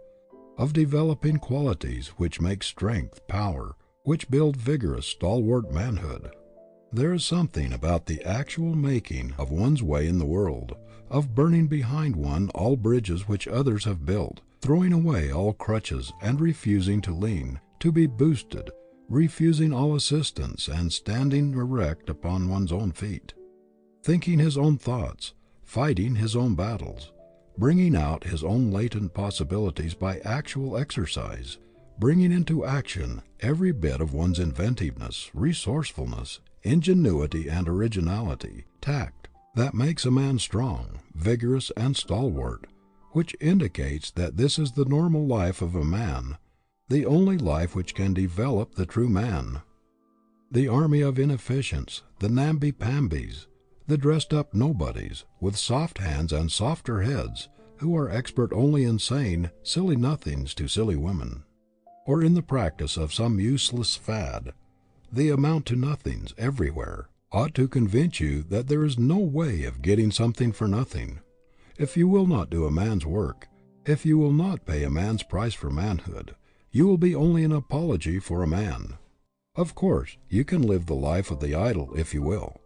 of developing qualities which make strength, power, which build vigorous, stalwart manhood. There is something about the actual making of one's way in the world, of burning behind one all bridges which others have built, throwing away all crutches and refusing to lean, to be boosted, refusing all assistance and standing erect upon one's own feet, thinking his own thoughts, fighting his own battles, bringing out his own latent possibilities by actual exercise, bringing into action every bit of one's inventiveness, resourcefulness, ingenuity and originality, tact, that makes a man strong, vigorous and stalwart, which indicates that this is the normal life of a man, the only life which can develop the true man. The army of inefficients, the namby-pambies, the dressed-up nobodies, with soft hands and softer heads, who are expert only in saying silly nothings to silly women, or in the practice of some useless fad, the amount to nothings everywhere, ought to convince you that there is no way of getting something for nothing. If you will not do a man's work, if you will not pay a man's price for manhood, you will be only an apology for a man. Of course, you can live the life of the idle if you will.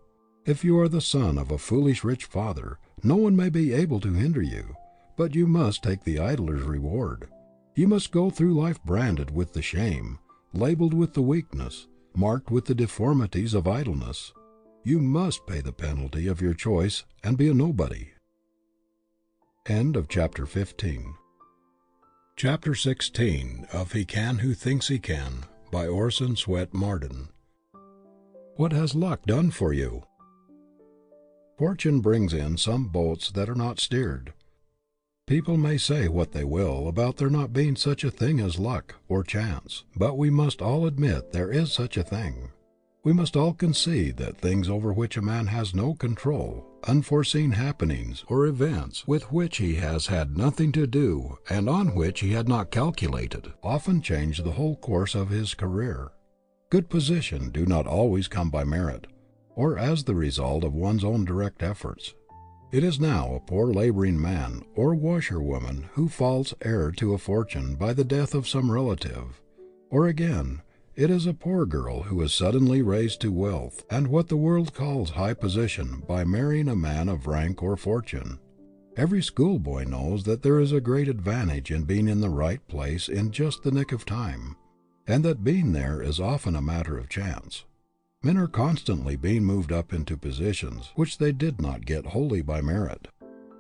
If you are the son of a foolish rich father, no one may be able to hinder you, but you must take the idler's reward. You must go through life branded with the shame, labeled with the weakness, marked with the deformities of idleness. You must pay the penalty of your choice and be a nobody. End of chapter 15. Chapter 16 of He Can Who Thinks He Can, by Orison Swett Marden. What has luck done for you? Fortune brings in some boats that are not steered. People may say what they will about there not being such a thing as luck or chance, but we must all admit there is such a thing. We must all concede that things over which a man has no control, unforeseen happenings or events with which he has had nothing to do and on which he had not calculated, often change the whole course of his career. Good position do not always come by merit, or as the result of one's own direct efforts. It is now a poor laboring man or washerwoman who falls heir to a fortune by the death of some relative, or again, it is a poor girl who is suddenly raised to wealth and what the world calls high position by marrying a man of rank or fortune. Every schoolboy knows that there is a great advantage in being in the right place in just the nick of time, and that being there is often a matter of chance. Men are constantly being moved up into positions which they did not get wholly by merit.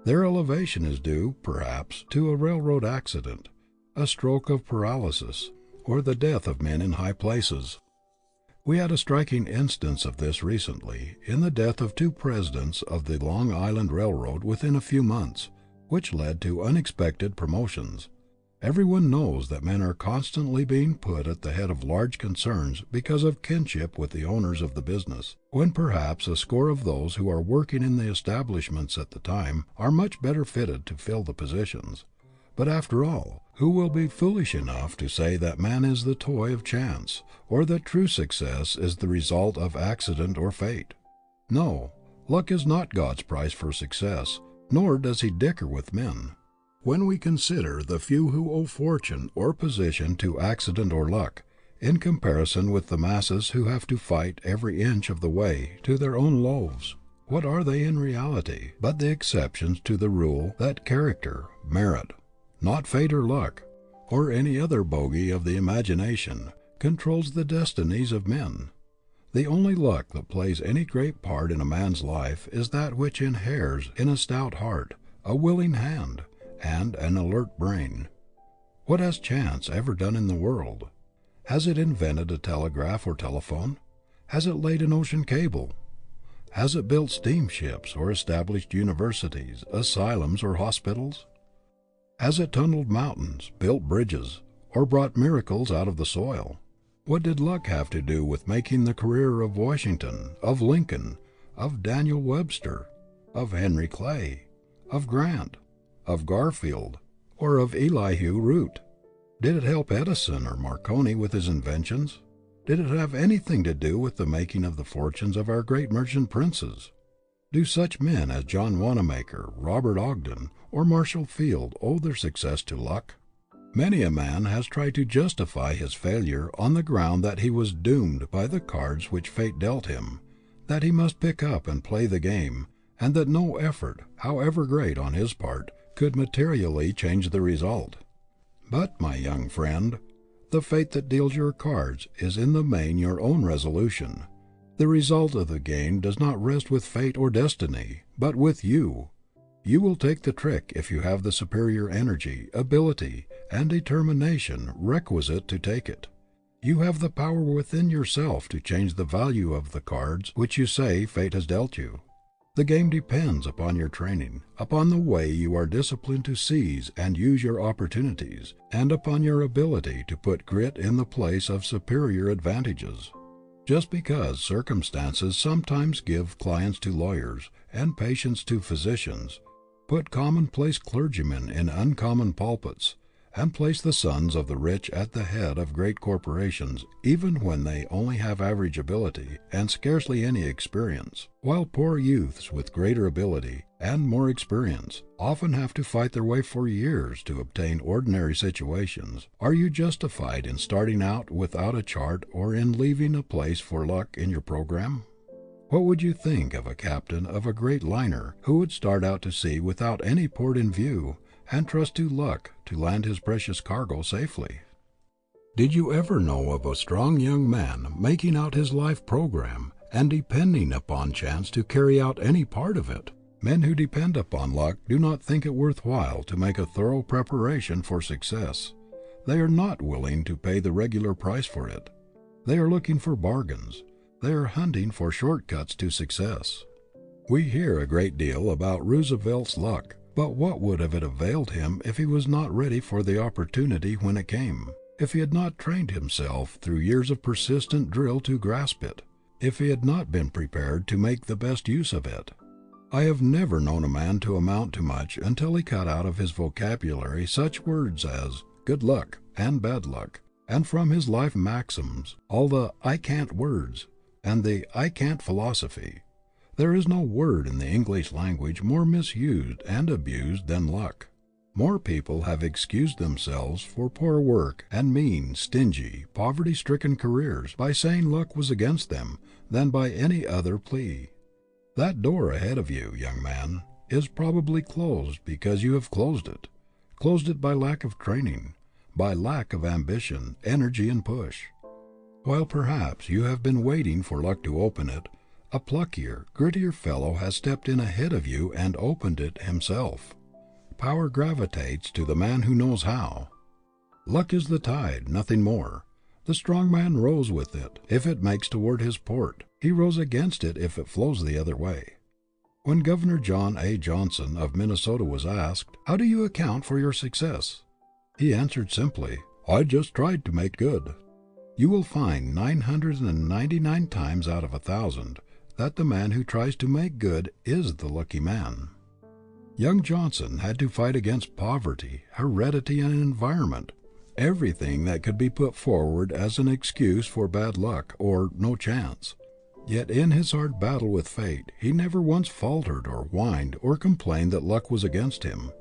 Their elevation is due, perhaps, to a railroad accident, a stroke of paralysis, or the death of men in high places. We had a striking instance of this recently in the death of two presidents of the Long Island Railroad within a few months, which led to unexpected promotions. Everyone knows that men are constantly being put at the head of large concerns because of kinship with the owners of the business, when perhaps a score of those who are working in the establishments at the time are much better fitted to fill the positions. But after all, who will be foolish enough to say that man is the toy of chance, or that true success is the result of accident or fate? No, luck is not God's price for success, nor does he dicker with men. When we consider the few who owe fortune or position to accident or luck, in comparison with the masses who have to fight every inch of the way to their own loaves, what are they in reality but the exceptions to the rule that character, merit, not fate or luck, or any other bogey of the imagination, controls the destinies of men? The only luck that plays any great part in a man's life is that which inheres in a stout heart, a willing hand, and an alert brain. What has chance ever done in the world? Has it invented a telegraph or telephone? Has it laid an ocean cable? Has it built steamships or established universities, asylums, or hospitals? Has it tunneled mountains, built bridges, or brought miracles out of the soil? What did luck have to do with making the career of Washington, of Lincoln, of Daniel Webster, of Henry Clay, of Grant, of Garfield, or of Elihu Root? Did it help Edison or Marconi with his inventions? Did it have anything to do with the making of the fortunes of our great merchant princes? Do such men as John Wanamaker, Robert Ogden, or Marshall Field owe their success to luck? Many a man has tried to justify his failure on the ground that he was doomed by the cards which fate dealt him, that he must pick up and play the game, and that no effort, however great on his part, could materially change the result. But, my young friend, the fate that deals your cards is in the main your own resolution. The result of the game does not rest with fate or destiny, but with you. You will take the trick if you have the superior energy, ability, and determination requisite to take it. You have the power within yourself to change the value of the cards which you say fate has dealt you. The game depends upon your training, upon the way you are disciplined to seize and use your opportunities, and upon your ability to put grit in the place of superior advantages. Just because circumstances sometimes give clients to lawyers and patients to physicians, Put commonplace clergymen in uncommon pulpits, and place the sons of the rich at the head of great corporations even when they only have average ability and scarcely any experience, while poor youths with greater ability and more experience often have to fight their way for years to obtain ordinary situations. Are you justified in starting out without a chart or in leaving a place for luck in your program? What would you think of a captain of a great liner who would start out to sea without any port in view and trust to luck to land his precious cargo safely? Did you ever know of a strong young man making out his life program and depending upon chance to carry out any part of it? Men who depend upon luck do not think it worthwhile to make a thorough preparation for success. They are not willing to pay the regular price for it. They are looking for bargains. They are hunting for shortcuts to success. We hear a great deal about Roosevelt's luck, but what would have it availed him if he was not ready for the opportunity when it came, if he had not trained himself through years of persistent drill to grasp it, if he had not been prepared to make the best use of it? I have never known a man to amount to much until he cut out of his vocabulary such words as good luck and bad luck, and from his life maxims all the I can't words and the I can't philosophy. There is no word in the English language more misused and abused than luck. More people have excused themselves for poor work and mean, stingy, poverty-stricken careers by saying luck was against them than by any other plea. That door ahead of you, young man, is probably closed because you have closed it by lack of training, by lack of ambition, energy, and push. While perhaps you have been waiting for luck to open it, a pluckier, grittier fellow has stepped in ahead of you and opened it himself. Power gravitates to the man who knows how. Luck is the tide, nothing more. The strong man rows with it if it makes toward his port. He rows against it if it flows the other way. When Governor John A. Johnson of Minnesota was asked, "How do you account for your success?" he answered simply, "I just tried to make good." You will find 999 times out of 1,000 that the man who tries to make good is the lucky man. Young Johnson had to fight against poverty, heredity, and environment, everything that could be put forward as an excuse for bad luck or no chance. Yet in his hard battle with fate, he never once faltered or whined or complained that luck was against him.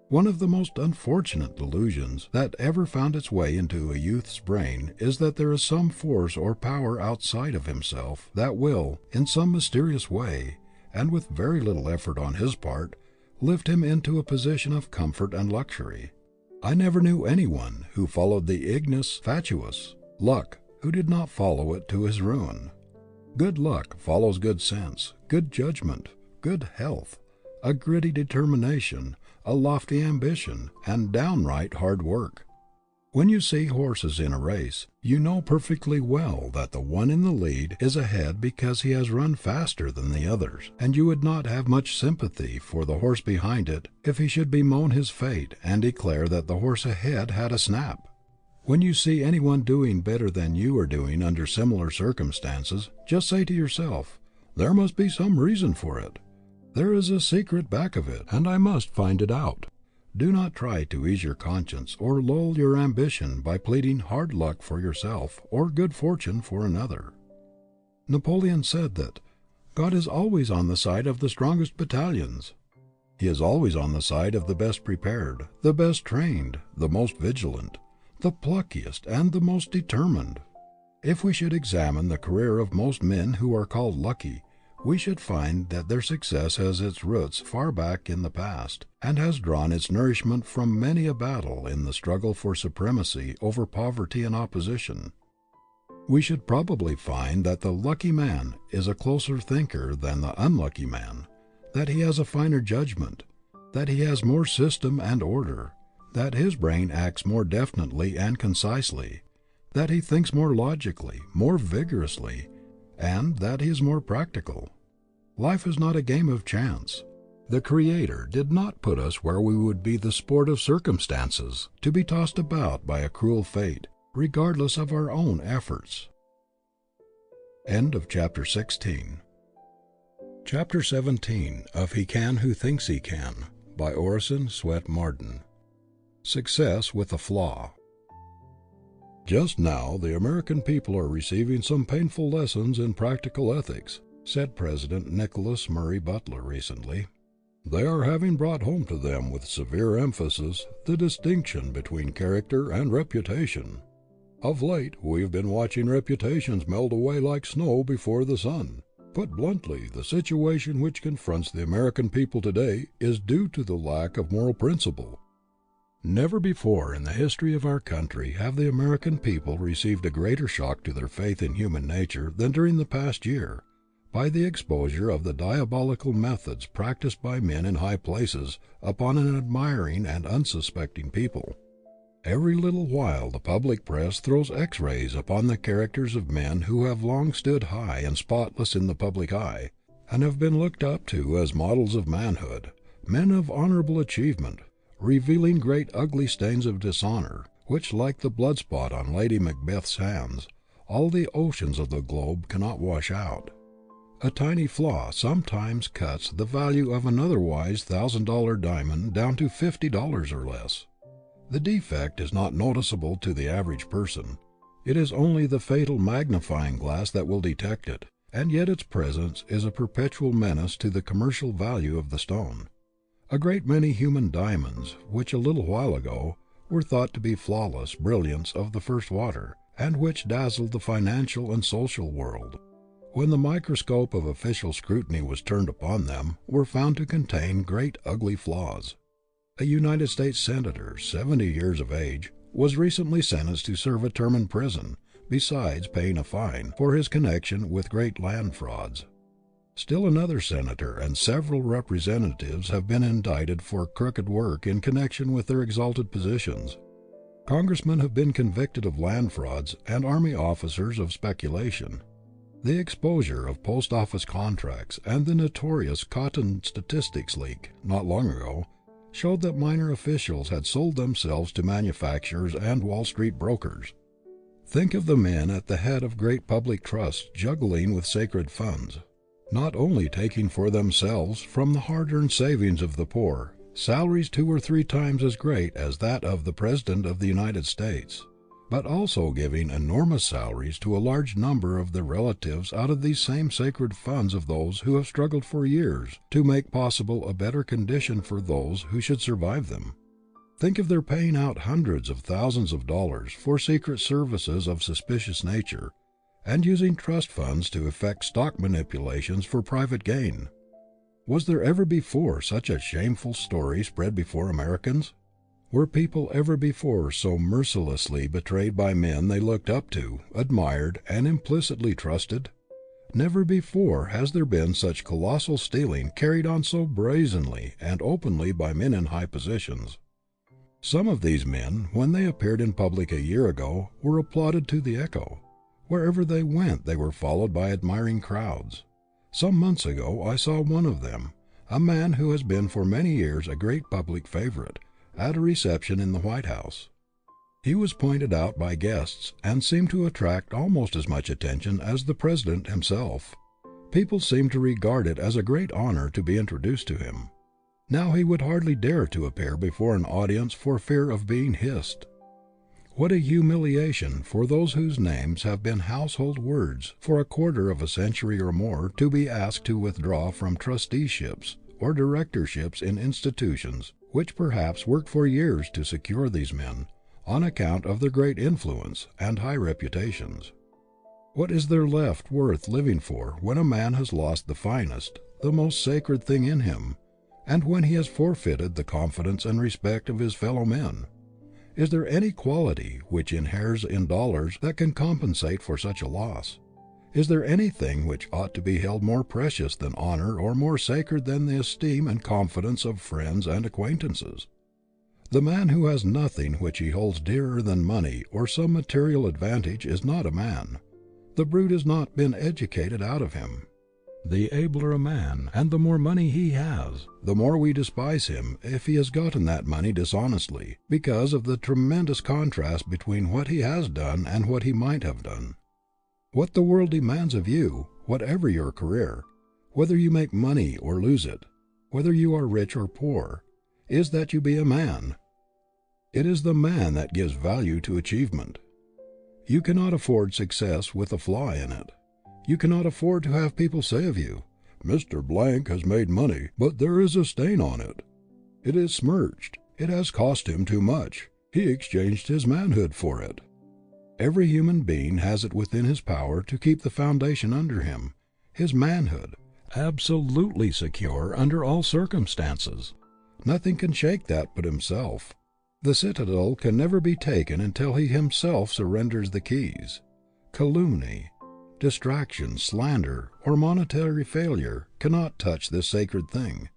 One of the most unfortunate delusions that ever found its way into a youth's brain is that there is some force or power outside of himself that will, in some mysterious way, and with very little effort on his part, lift him into a position of comfort and luxury. I never knew anyone who followed the ignis fatuus, luck, who did not follow it to his ruin. Good luck follows good sense, good judgment, good health, a gritty determination, a lofty ambition, and downright hard work. When you see horses in a race, you know perfectly well that the one in the lead is ahead because he has run faster than the others, and you would not have much sympathy for the horse behind it if he should bemoan his fate and declare that the horse ahead had a snap. When you see anyone doing better than you are doing under similar circumstances, just say to yourself, "There must be some reason for it. There is a secret back of it, and I must find it out." Do not try to ease your conscience or lull your ambition by pleading hard luck for yourself or good fortune for another. Napoleon said that God is always on the side of the strongest battalions. He is always on the side of the best prepared, the best trained, the most vigilant, the pluckiest, and the most determined. If we should examine the career of most men who are called lucky, we should find that their success has its roots far back in the past, and has drawn its nourishment from many a battle in the struggle for supremacy over poverty and opposition. We should probably find that the lucky man is a closer thinker than the unlucky man, that he has a finer judgment, that he has more system and order, that his brain acts more definitely and concisely, that he thinks more logically, more vigorously, and that he is more practical. Life is not a game of chance. The Creator did not put us where we would be the sport of circumstances, to be tossed about by a cruel fate, regardless of our own efforts. End of chapter 16. Chapter 17 of He Can Who Thinks He Can, by Orison Swett Marden. Success with a Flaw. Just now the American people are receiving some painful lessons in practical ethics, said President Nicholas Murray Butler recently. They are having brought home to them with severe emphasis the distinction between character and reputation. Of late we have been watching reputations melt away like snow before the sun. Put bluntly, the situation which confronts the American people today is due to the lack of moral principle. Never before in the history of our country have the American people received a greater shock to their faith in human nature than during the past year, by the exposure of the diabolical methods practiced by men in high places upon an admiring and unsuspecting people. Every little while the public press throws X-rays upon the characters of men who have long stood high and spotless in the public eye, and have been looked up to as models of manhood, men of honorable achievement, revealing great ugly stains of dishonor, which, like the blood spot on Lady Macbeth's hands, all the oceans of the globe cannot wash out. A tiny flaw sometimes cuts the value of an otherwise $1,000 diamond down to $50 or less. The defect is not noticeable to the average person. It is only the fatal magnifying glass that will detect it, and yet its presence is a perpetual menace to the commercial value of the stone. A great many human diamonds, which a little while ago were thought to be flawless brilliants of the first water, and which dazzled the financial and social world, when the microscope of official scrutiny was turned upon them, were found to contain great ugly flaws. A United States Senator, 70 years of age, was recently sentenced to serve a term in prison, besides paying a fine, for his connection with great land frauds. Still another senator and several representatives have been indicted for crooked work in connection with their exalted positions. Congressmen have been convicted of land frauds and army officers of speculation. The exposure of post office contracts and the notorious cotton statistics leak, not long ago, showed that minor officials had sold themselves to manufacturers and Wall Street brokers. Think of the men at the head of great public trusts juggling with sacred funds, not only taking for themselves from the hard-earned savings of the poor salaries 2 or 3 times as great as that of the President of the United States, but also giving enormous salaries to a large number of their relatives out of these same sacred funds of those who have struggled for years to make possible a better condition for those who should survive them. Think of their paying out hundreds of thousands of dollars for secret services of suspicious nature, and using trust funds to effect stock manipulations for private gain. Was there ever before such a shameful story spread before Americans? Were people ever before so mercilessly betrayed by men they looked up to, admired, and implicitly trusted? Never before has there been such colossal stealing carried on so brazenly and openly by men in high positions. Some of these men, when they appeared in public a year ago, were applauded to the echo. Wherever they went they were followed by admiring crowds. Some months ago I saw one of them, a man who has been for many years a great public favorite, at a reception in the White House. He was pointed out by guests and seemed to attract almost as much attention as the President himself. People seemed to regard it as a great honor to be introduced to him. Now he would hardly dare to appear before an audience for fear of being hissed. What a humiliation for those whose names have been household words for a quarter of a century or more to be asked to withdraw from trusteeships or directorships in institutions which perhaps worked for years to secure these men, on account of their great influence and high reputations. What is there left worth living for when a man has lost the finest, the most sacred thing in him, and when he has forfeited the confidence and respect of his fellow men? Is there any quality which inheres in dollars that can compensate for such a loss? Is there anything which ought to be held more precious than honor or more sacred than the esteem and confidence of friends and acquaintances? The man who has nothing which he holds dearer than money or some material advantage is not a man. The brute has not been educated out of him. The abler a man and the more money he has, the more we despise him if he has gotten that money dishonestly, because of the tremendous contrast between what he has done and what he might have done. What the world demands of you, whatever your career, whether you make money or lose it, whether you are rich or poor, is that you be a man. It is the man that gives value to achievement. You cannot afford success with a flaw in it. You cannot afford to have people say of you, Mr. Blank has made money, but there is a stain on it. It is smirched. It has cost him too much. He exchanged his manhood for it. Every human being has it within his power to keep the foundation under him, his manhood, absolutely secure under all circumstances. Nothing can shake that but himself. The citadel can never be taken until he himself surrenders the keys. Calumny, distraction, slander, or monetary failure cannot touch this sacred thing.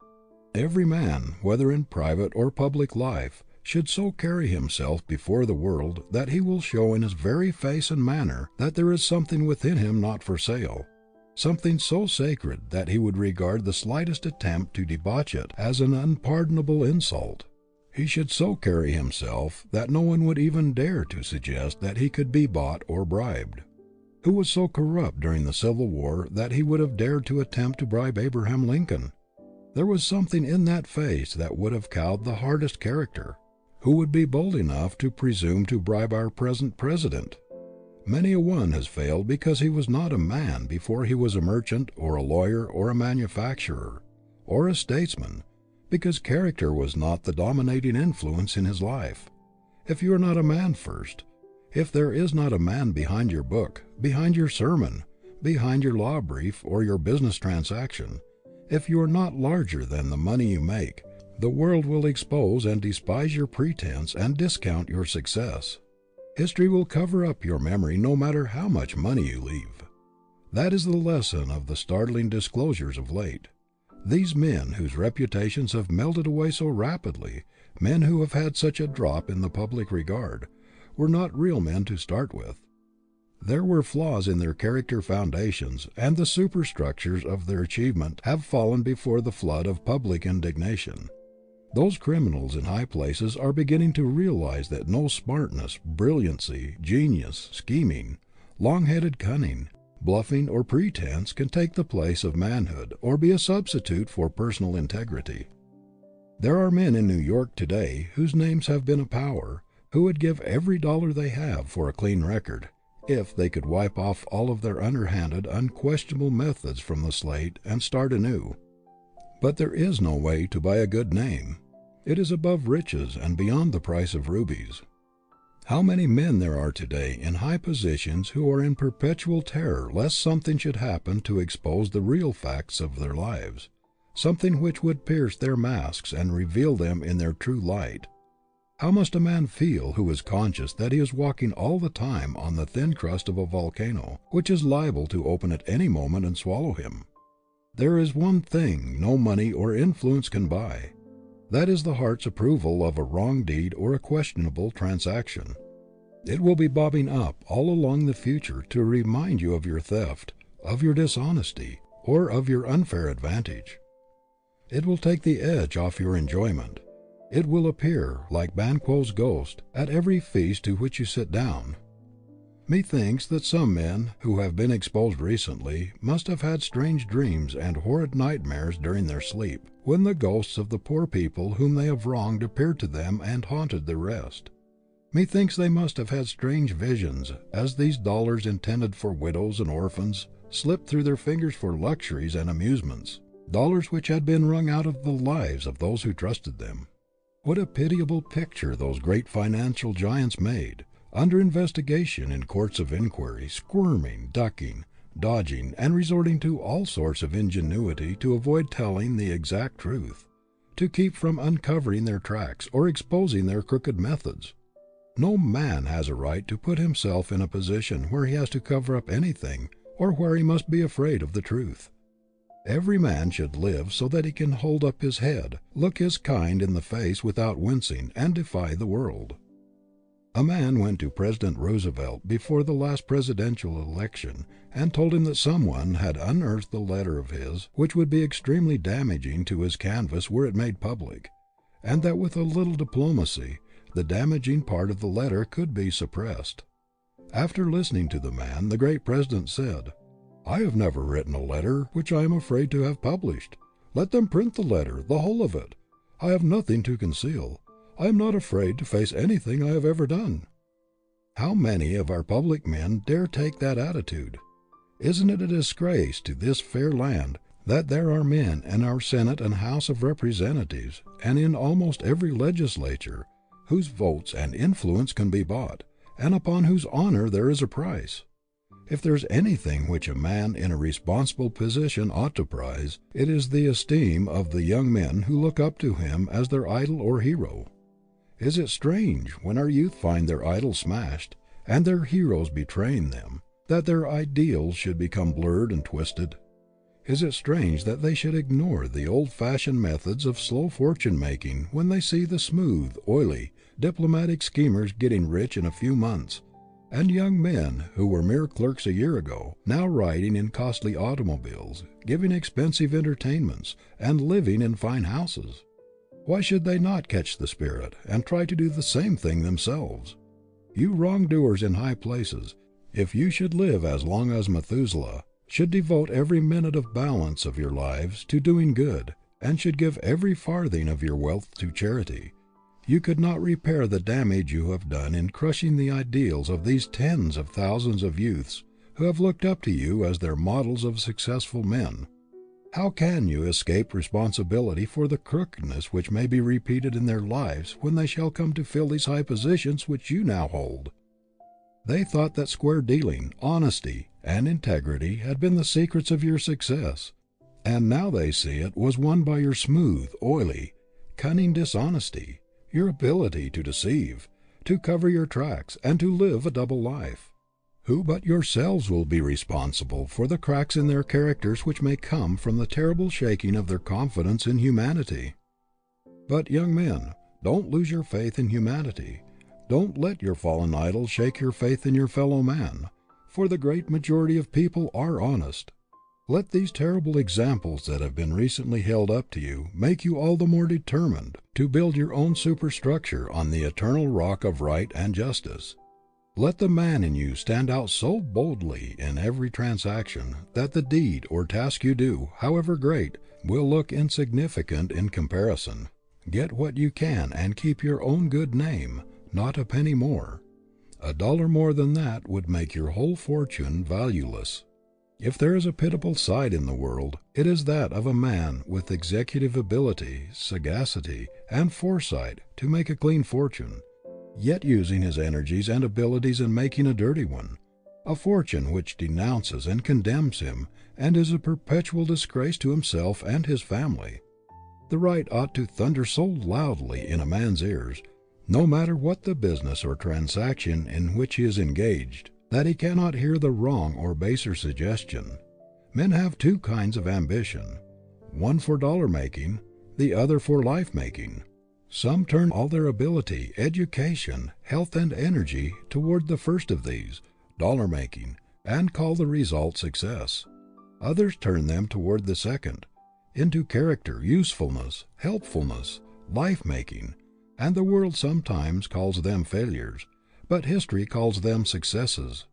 Every man, whether in private or public life, should so carry himself before the world that he will show in his very face and manner that there is something within him not for sale, something so sacred that he would regard the slightest attempt to debauch it as an unpardonable insult. He should so carry himself that no one would even dare to suggest that he could be bought or bribed. Who was so corrupt during the Civil War that he would have dared to attempt to bribe Abraham Lincoln? There was something in that face that would have cowed the hardest character. Who would be bold enough to presume to bribe our present president? Many a one has failed because he was not a man before he was a merchant or a lawyer or a manufacturer or a statesman, because character was not the dominating influence in his life. If you are not a man first, if there is not a man behind your book, behind your sermon, behind your law brief or your business transaction, if you are not larger than the money you make, the world will expose and despise your pretense and discount your success. History will cover up your memory no matter how much money you leave. That is the lesson of the startling disclosures of late. These men whose reputations have melted away so rapidly, men who have had such a drop in the public regard, were not real men to start with. There were flaws in their character foundations, and the superstructures of their achievement have fallen before the flood of public indignation. Those criminals in high places are beginning to realize that no smartness, brilliancy, genius, scheming, long-headed cunning, bluffing, or pretense can take the place of manhood or be a substitute for personal integrity. There are men in New York today whose names have been a power, who would give every dollar they have for a clean record, if they could wipe off all of their underhanded, unquestionable methods from the slate and start anew. But there is no way to buy a good name. It is above riches and beyond the price of rubies. How many men there are today in high positions who are in perpetual terror lest something should happen to expose the real facts of their lives, something which would pierce their masks and reveal them in their true light. How must a man feel who is conscious that he is walking all the time on the thin crust of a volcano, which is liable to open at any moment and swallow him? There is one thing no money or influence can buy. That is the heart's approval of a wrong deed or a questionable transaction. It will be bobbing up all along the future to remind you of your theft, of your dishonesty, or of your unfair advantage. It will take the edge off your enjoyment. It will appear, like Banquo's ghost, at every feast to which you sit down. Methinks that some men who have been exposed recently must have had strange dreams and horrid nightmares during their sleep, when the ghosts of the poor people whom they have wronged appeared to them and haunted their rest. Methinks they must have had strange visions as these dollars intended for widows and orphans slipped through their fingers for luxuries and amusements, dollars which had been wrung out of the lives of those who trusted them. What a pitiable picture those great financial giants made, under investigation in courts of inquiry, squirming, ducking, dodging, and resorting to all sorts of ingenuity to avoid telling the exact truth, to keep from uncovering their tracks or exposing their crooked methods. No man has a right to put himself in a position where he has to cover up anything or where he must be afraid of the truth. Every man should live so that he can hold up his head, look his kind in the face without wincing, and defy the world. A man went to President Roosevelt before the last presidential election and told him that someone had unearthed a letter of his which would be extremely damaging to his canvass were it made public, and that with a little diplomacy the damaging part of the letter could be suppressed. After listening to the man, the great president said, "I have never written a letter which I am afraid to have published. Let them print the letter, the whole of it. I have nothing to conceal. I am not afraid to face anything I have ever done." How many of our public men dare take that attitude? Isn't it a disgrace to this fair land that there are men in our Senate and House of Representatives, and in almost every legislature, whose votes and influence can be bought, and upon whose honor there is a price? If there is anything which a man in a responsible position ought to prize, it is the esteem of the young men who look up to him as their idol or hero. Is it strange, when our youth find their idols smashed, and their heroes betraying them, that their ideals should become blurred and twisted? Is it strange that they should ignore the old-fashioned methods of slow fortune-making when they see the smooth, oily, diplomatic schemers getting rich in a few months, and young men who were mere clerks a year ago, now riding in costly automobiles, giving expensive entertainments, and living in fine houses? Why should they not catch the spirit, and try to do the same thing themselves? You wrongdoers in high places, if you should live as long as Methuselah, should devote every minute of balance of your lives to doing good, and should give every farthing of your wealth to charity, you could not repair the damage you have done in crushing the ideals of these tens of thousands of youths who have looked up to you as their models of successful men. How can you escape responsibility for the crookedness which may be repeated in their lives when they shall come to fill these high positions which you now hold? They thought that square dealing, honesty, and integrity had been the secrets of your success, and now they see it was won by your smooth, oily, cunning dishonesty, your ability to deceive, to cover your tracks, and to live a double life. Who but yourselves will be responsible for the cracks in their characters which may come from the terrible shaking of their confidence in humanity? But, young men, don't lose your faith in humanity. Don't let your fallen idols shake your faith in your fellow man, for the great majority of people are honest. Let these terrible examples that have been recently held up to you make you all the more determined to build your own superstructure on the eternal rock of right and justice. Let the man in you stand out so boldly in every transaction that the deed or task you do, however great, will look insignificant in comparison. Get what you can and keep your own good name, not a penny more. $1 more than that would make your whole fortune valueless. If there is a pitiable sight in the world, it is that of a man with executive ability, sagacity, and foresight to make a clean fortune, yet using his energies and abilities in making a dirty one, a fortune which denounces and condemns him and is a perpetual disgrace to himself and his family. The right ought to thunder so loudly in a man's ears, no matter what the business or transaction in which he is engaged, that he cannot hear the wrong or baser suggestion. Men have two kinds of ambition, one for dollar making, the other for life making. Some turn all their ability, education, health, and energy toward the first of these, dollar making, and call the result success. Others turn them toward the second, into character, usefulness, helpfulness, life making, and the world sometimes calls them failures, but history calls them successes.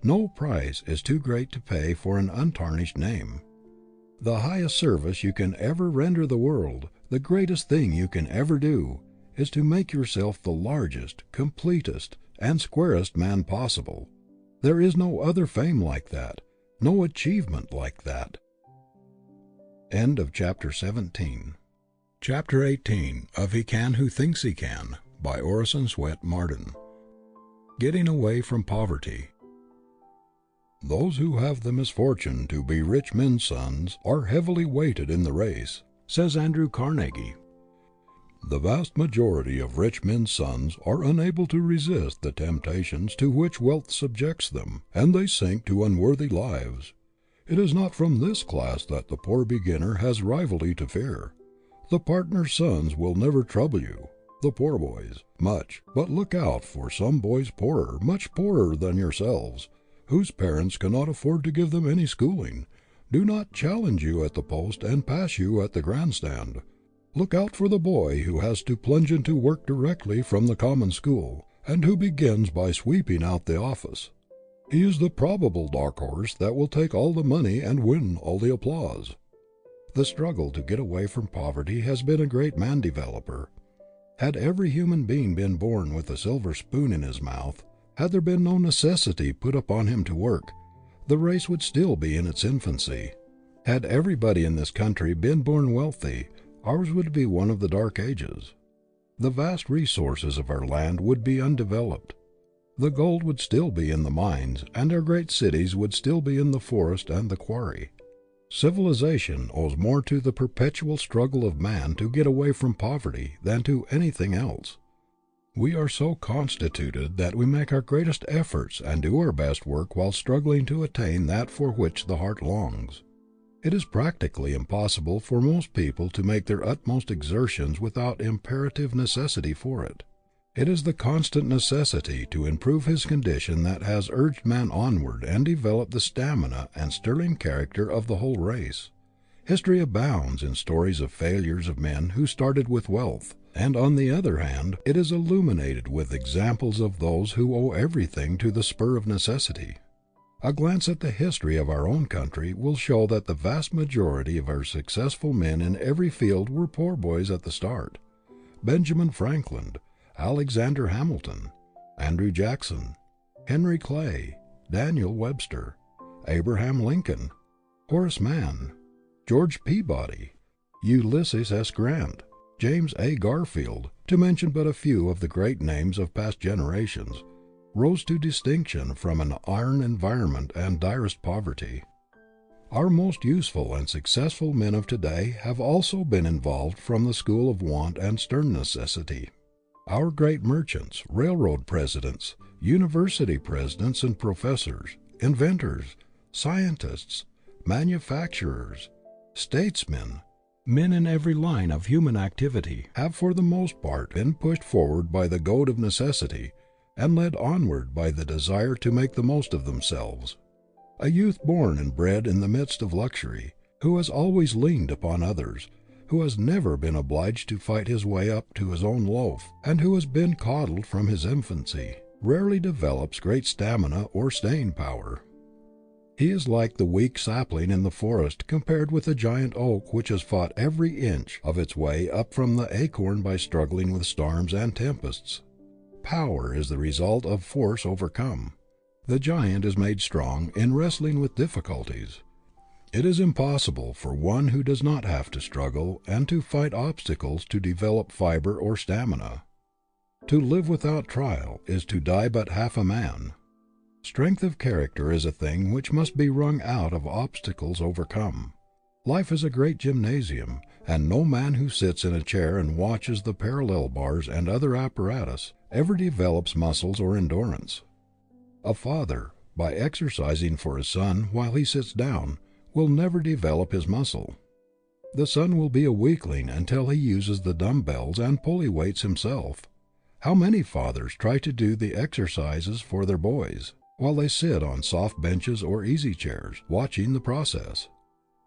No price is too great to pay for an untarnished name. The highest service you can ever render the world, the greatest thing you can ever do, is to make yourself the largest, completest, and squarest man possible. There is no other fame like that, no achievement like that. End of chapter 17. Chapter 18 of He Can Who Thinks He Can, by Orison Swett Marden. Getting away from poverty. Those who have the misfortune to be rich men's sons are heavily weighted in the race, says Andrew Carnegie. The vast majority of rich men's sons are unable to resist the temptations to which wealth subjects them, and they sink to unworthy lives. It is not from this class that the poor beginner has rivalry to fear. The partner's sons will never trouble you, the poor boys, much, but look out for some boys poorer, much poorer than yourselves, whose parents cannot afford to give them any schooling, do not challenge you at the post and pass you at the grandstand. Look out for the boy who has to plunge into work directly from the common school, and who begins by sweeping out the office. He is the probable dark horse that will take all the money and win all the applause. The struggle to get away from poverty has been a great man developer. Had every human being been born with a silver spoon in his mouth, had there been no necessity put upon him to work, the race would still be in its infancy. Had everybody in this country been born wealthy, ours would be one of the dark ages. The vast resources of our land would be undeveloped. The gold would still be in the mines, and our great cities would still be in the forest and the quarry. Civilization owes more to the perpetual struggle of man to get away from poverty than to anything else. We are so constituted that we make our greatest efforts and do our best work while struggling to attain that for which the heart longs. It is practically impossible for most people to make their utmost exertions without imperative necessity for it. It is the constant necessity to improve his condition that has urged man onward and developed the stamina and sterling character of the whole race. History abounds in stories of failures of men who started with wealth, and on the other hand it is illuminated with examples of those who owe everything to the spur of necessity. A glance at the history of our own country will show that the vast majority of our successful men in every field were poor boys at the start. Benjamin Franklin, Alexander Hamilton, Andrew Jackson, Henry Clay, Daniel Webster, Abraham Lincoln, Horace Mann, George Peabody, Ulysses S. Grant, James A. Garfield, to mention but a few of the great names of past generations, rose to distinction from an iron environment and direst poverty. Our most useful and successful men of today have also been involved from the school of want and stern necessity. Our great merchants, railroad presidents, university presidents and professors, inventors, scientists, manufacturers, statesmen, men in every line of human activity, have for the most part been pushed forward by the goad of necessity and led onward by the desire to make the most of themselves. A youth born and bred in the midst of luxury, who has always leaned upon others, who has never been obliged to fight his way up to his own loaf, and who has been coddled from his infancy, rarely develops great stamina or staying power. He is like the weak sapling in the forest compared with the giant oak which has fought every inch of its way up from the acorn by struggling with storms and tempests. Power is the result of force overcome. The giant is made strong in wrestling with difficulties. It is impossible for one who does not have to struggle and to fight obstacles to develop fiber or stamina. To live without trial is to die but half a man. Strength of character is a thing which must be wrung out of obstacles overcome. Life is a great gymnasium, and no man who sits in a chair and watches the parallel bars and other apparatus ever develops muscles or endurance. A father, by exercising for his son while he sits down, will never develop his muscle. The son will be a weakling until he uses the dumbbells and pulley weights himself. How many fathers try to do the exercises for their boys, while they sit on soft benches or easy chairs, watching the process?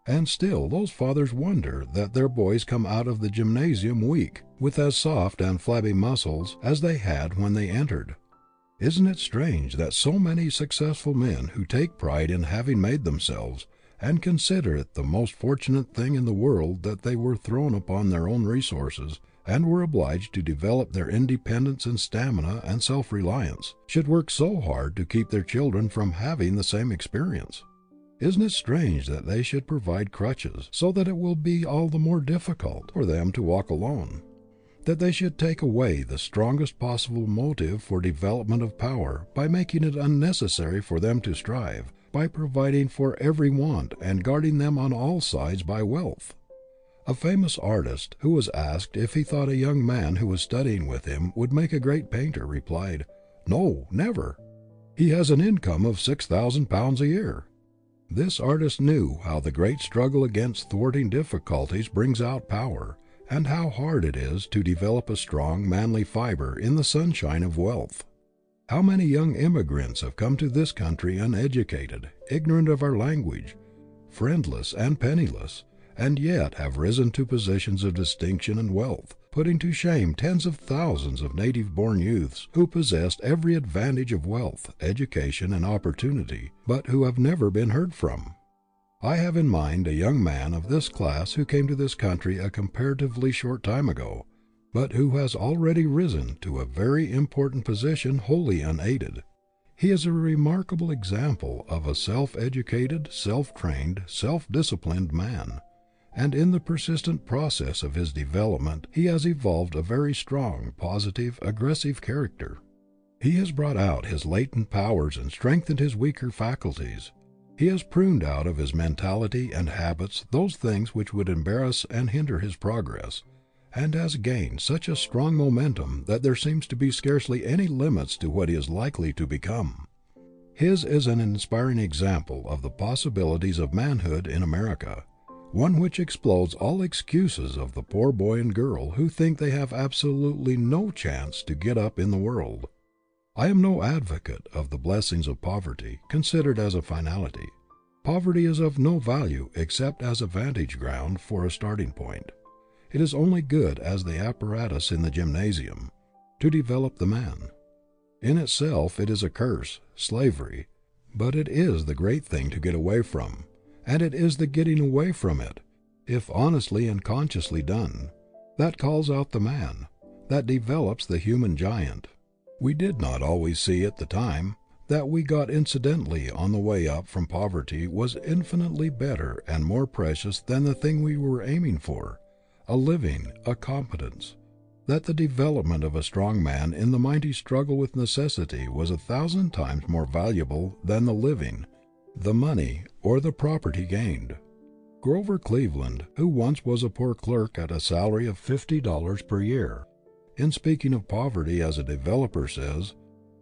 And still those fathers wonder that their boys come out of the gymnasium weak, with as soft and flabby muscles as they had when they entered. Isn't it strange that so many successful men who take pride in having made themselves, and consider it the most fortunate thing in the world that they were thrown upon their own resources, and were obliged to develop their independence and stamina and self-reliance, should work so hard to keep their children from having the same experience? Isn't it strange that they should provide crutches so that it will be all the more difficult for them to walk alone? That they should take away the strongest possible motive for development of power by making it unnecessary for them to strive, by providing for every want and guarding them on all sides by wealth? A famous artist, who was asked if he thought a young man who was studying with him would make a great painter, replied, "No, never. He has an income of £6,000 a year." This artist knew how the great struggle against thwarting difficulties brings out power, and how hard it is to develop a strong, manly fiber in the sunshine of wealth. How many young immigrants have come to this country uneducated, ignorant of our language, friendless and penniless, and yet have risen to positions of distinction and wealth, putting to shame tens of thousands of native-born youths who possessed every advantage of wealth, education, and opportunity, but who have never been heard from. I have in mind a young man of this class who came to this country a comparatively short time ago, but who has already risen to a very important position wholly unaided. He is a remarkable example of a self-educated, self-trained, self-disciplined man, and in the persistent process of his development he has evolved a very strong, positive, aggressive character. He has brought out his latent powers and strengthened his weaker faculties. He has pruned out of his mentality and habits those things which would embarrass and hinder his progress, and has gained such a strong momentum that there seems to be scarcely any limits to what he is likely to become. His is an inspiring example of the possibilities of manhood in America, one which explodes all excuses of the poor boy and girl who think they have absolutely no chance to get up in the world. I am no advocate of the blessings of poverty, considered as a finality. Poverty is of no value except as a vantage ground for a starting point. It is only good as the apparatus in the gymnasium, to develop the man. In itself it is a curse, slavery, but it is the great thing to get away from, and it is the getting away from it, if honestly and consciously done, that calls out the man, that develops the human giant. We did not always see at the time that we got incidentally on the way up from poverty was infinitely better and more precious than the thing we were aiming for, a living, a competence, that the development of a strong man in the mighty struggle with necessity was 1,000 times more valuable than the living, the money, or the property gained. Grover Cleveland, who once was a poor clerk at a salary of $50 per year, in speaking of poverty as a developer says,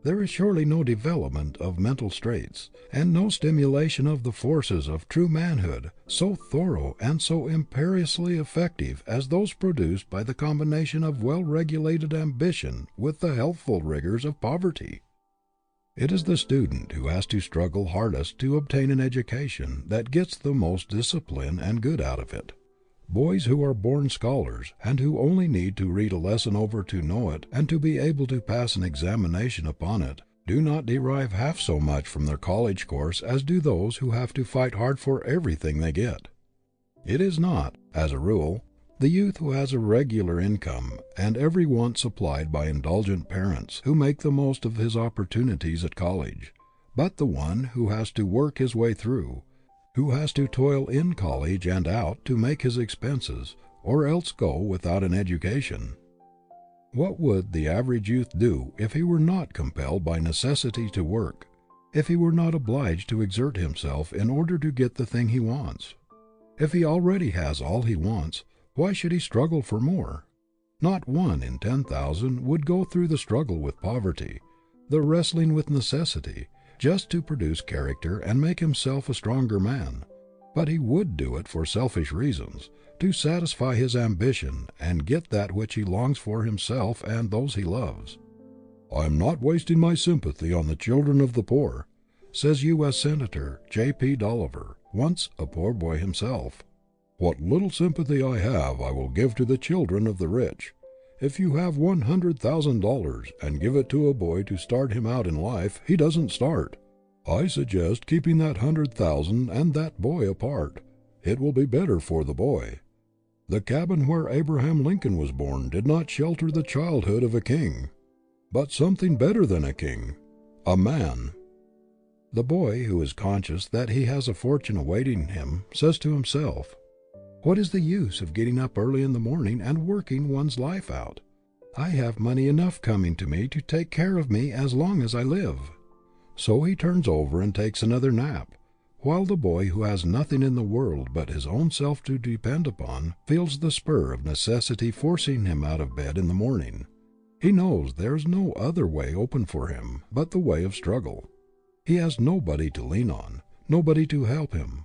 "There is surely no development of mental straits, and no stimulation of the forces of true manhood so thorough and so imperiously effective as those produced by the combination of well-regulated ambition with the healthful rigors of poverty." It is the student who has to struggle hardest to obtain an education that gets the most discipline and good out of it. Boys who are born scholars, and who only need to read a lesson over to know it and to be able to pass an examination upon it, do not derive half so much from their college course as do those who have to fight hard for everything they get. It is not, as a rule, the youth who has a regular income and every want supplied by indulgent parents who make the most of his opportunities at college, but the one who has to work his way through, who has to toil in college and out to make his expenses, or else go without an education. What would the average youth do if he were not compelled by necessity to work, if he were not obliged to exert himself in order to get the thing he wants? If he already has all he wants, why should he struggle for more? Not 1 in 10,000 would go through the struggle with poverty, the wrestling with necessity, just to produce character and make himself a stronger man, but he would do it for selfish reasons, to satisfy his ambition and get that which he longs for himself and those he loves. "I am not wasting my sympathy on the children of the poor," says U.S. Senator J.P. Dolliver, once a poor boy himself. "What little sympathy I have I will give to the children of the rich. If you have $100,000 and give it to a boy to start him out in life, he doesn't start. I suggest keeping that 100,000 and that boy apart. It will be better for the boy. The cabin where Abraham Lincoln was born did not shelter the childhood of a king, but something better than a king, a man." The boy who is conscious that he has a fortune awaiting him says to himself, "What is the use of getting up early in the morning and working one's life out? I have money enough coming to me to take care of me as long as I live." So he turns over and takes another nap, while the boy who has nothing in the world but his own self to depend upon feels the spur of necessity forcing him out of bed in the morning. He knows there is no other way open for him but the way of struggle. He has nobody to lean on, nobody to help him.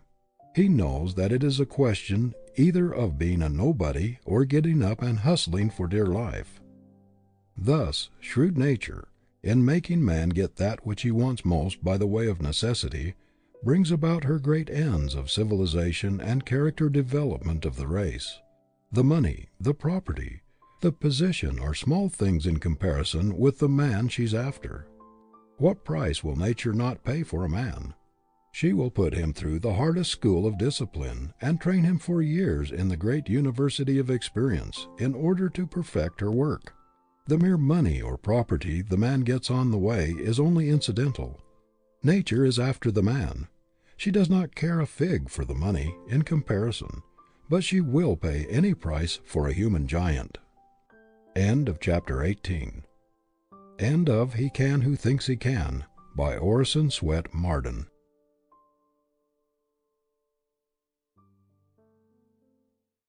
He knows that it is a question either of being a nobody or getting up and hustling for dear life. Thus, shrewd nature, in making man get that which he wants most by the way of necessity, brings about her great ends of civilization and character development of the race. The money, the property, the position are small things in comparison with the man she's after. What price will nature not pay for a man? She will put him through the hardest school of discipline and train him for years in the great university of experience in order to perfect her work. The mere money or property the man gets on the way is only incidental. Nature is after the man. She does not care a fig for the money, in comparison, but she will pay any price for a human giant. End of chapter 18. End of He Can Who Thinks He Can, by Orison Swett Marden.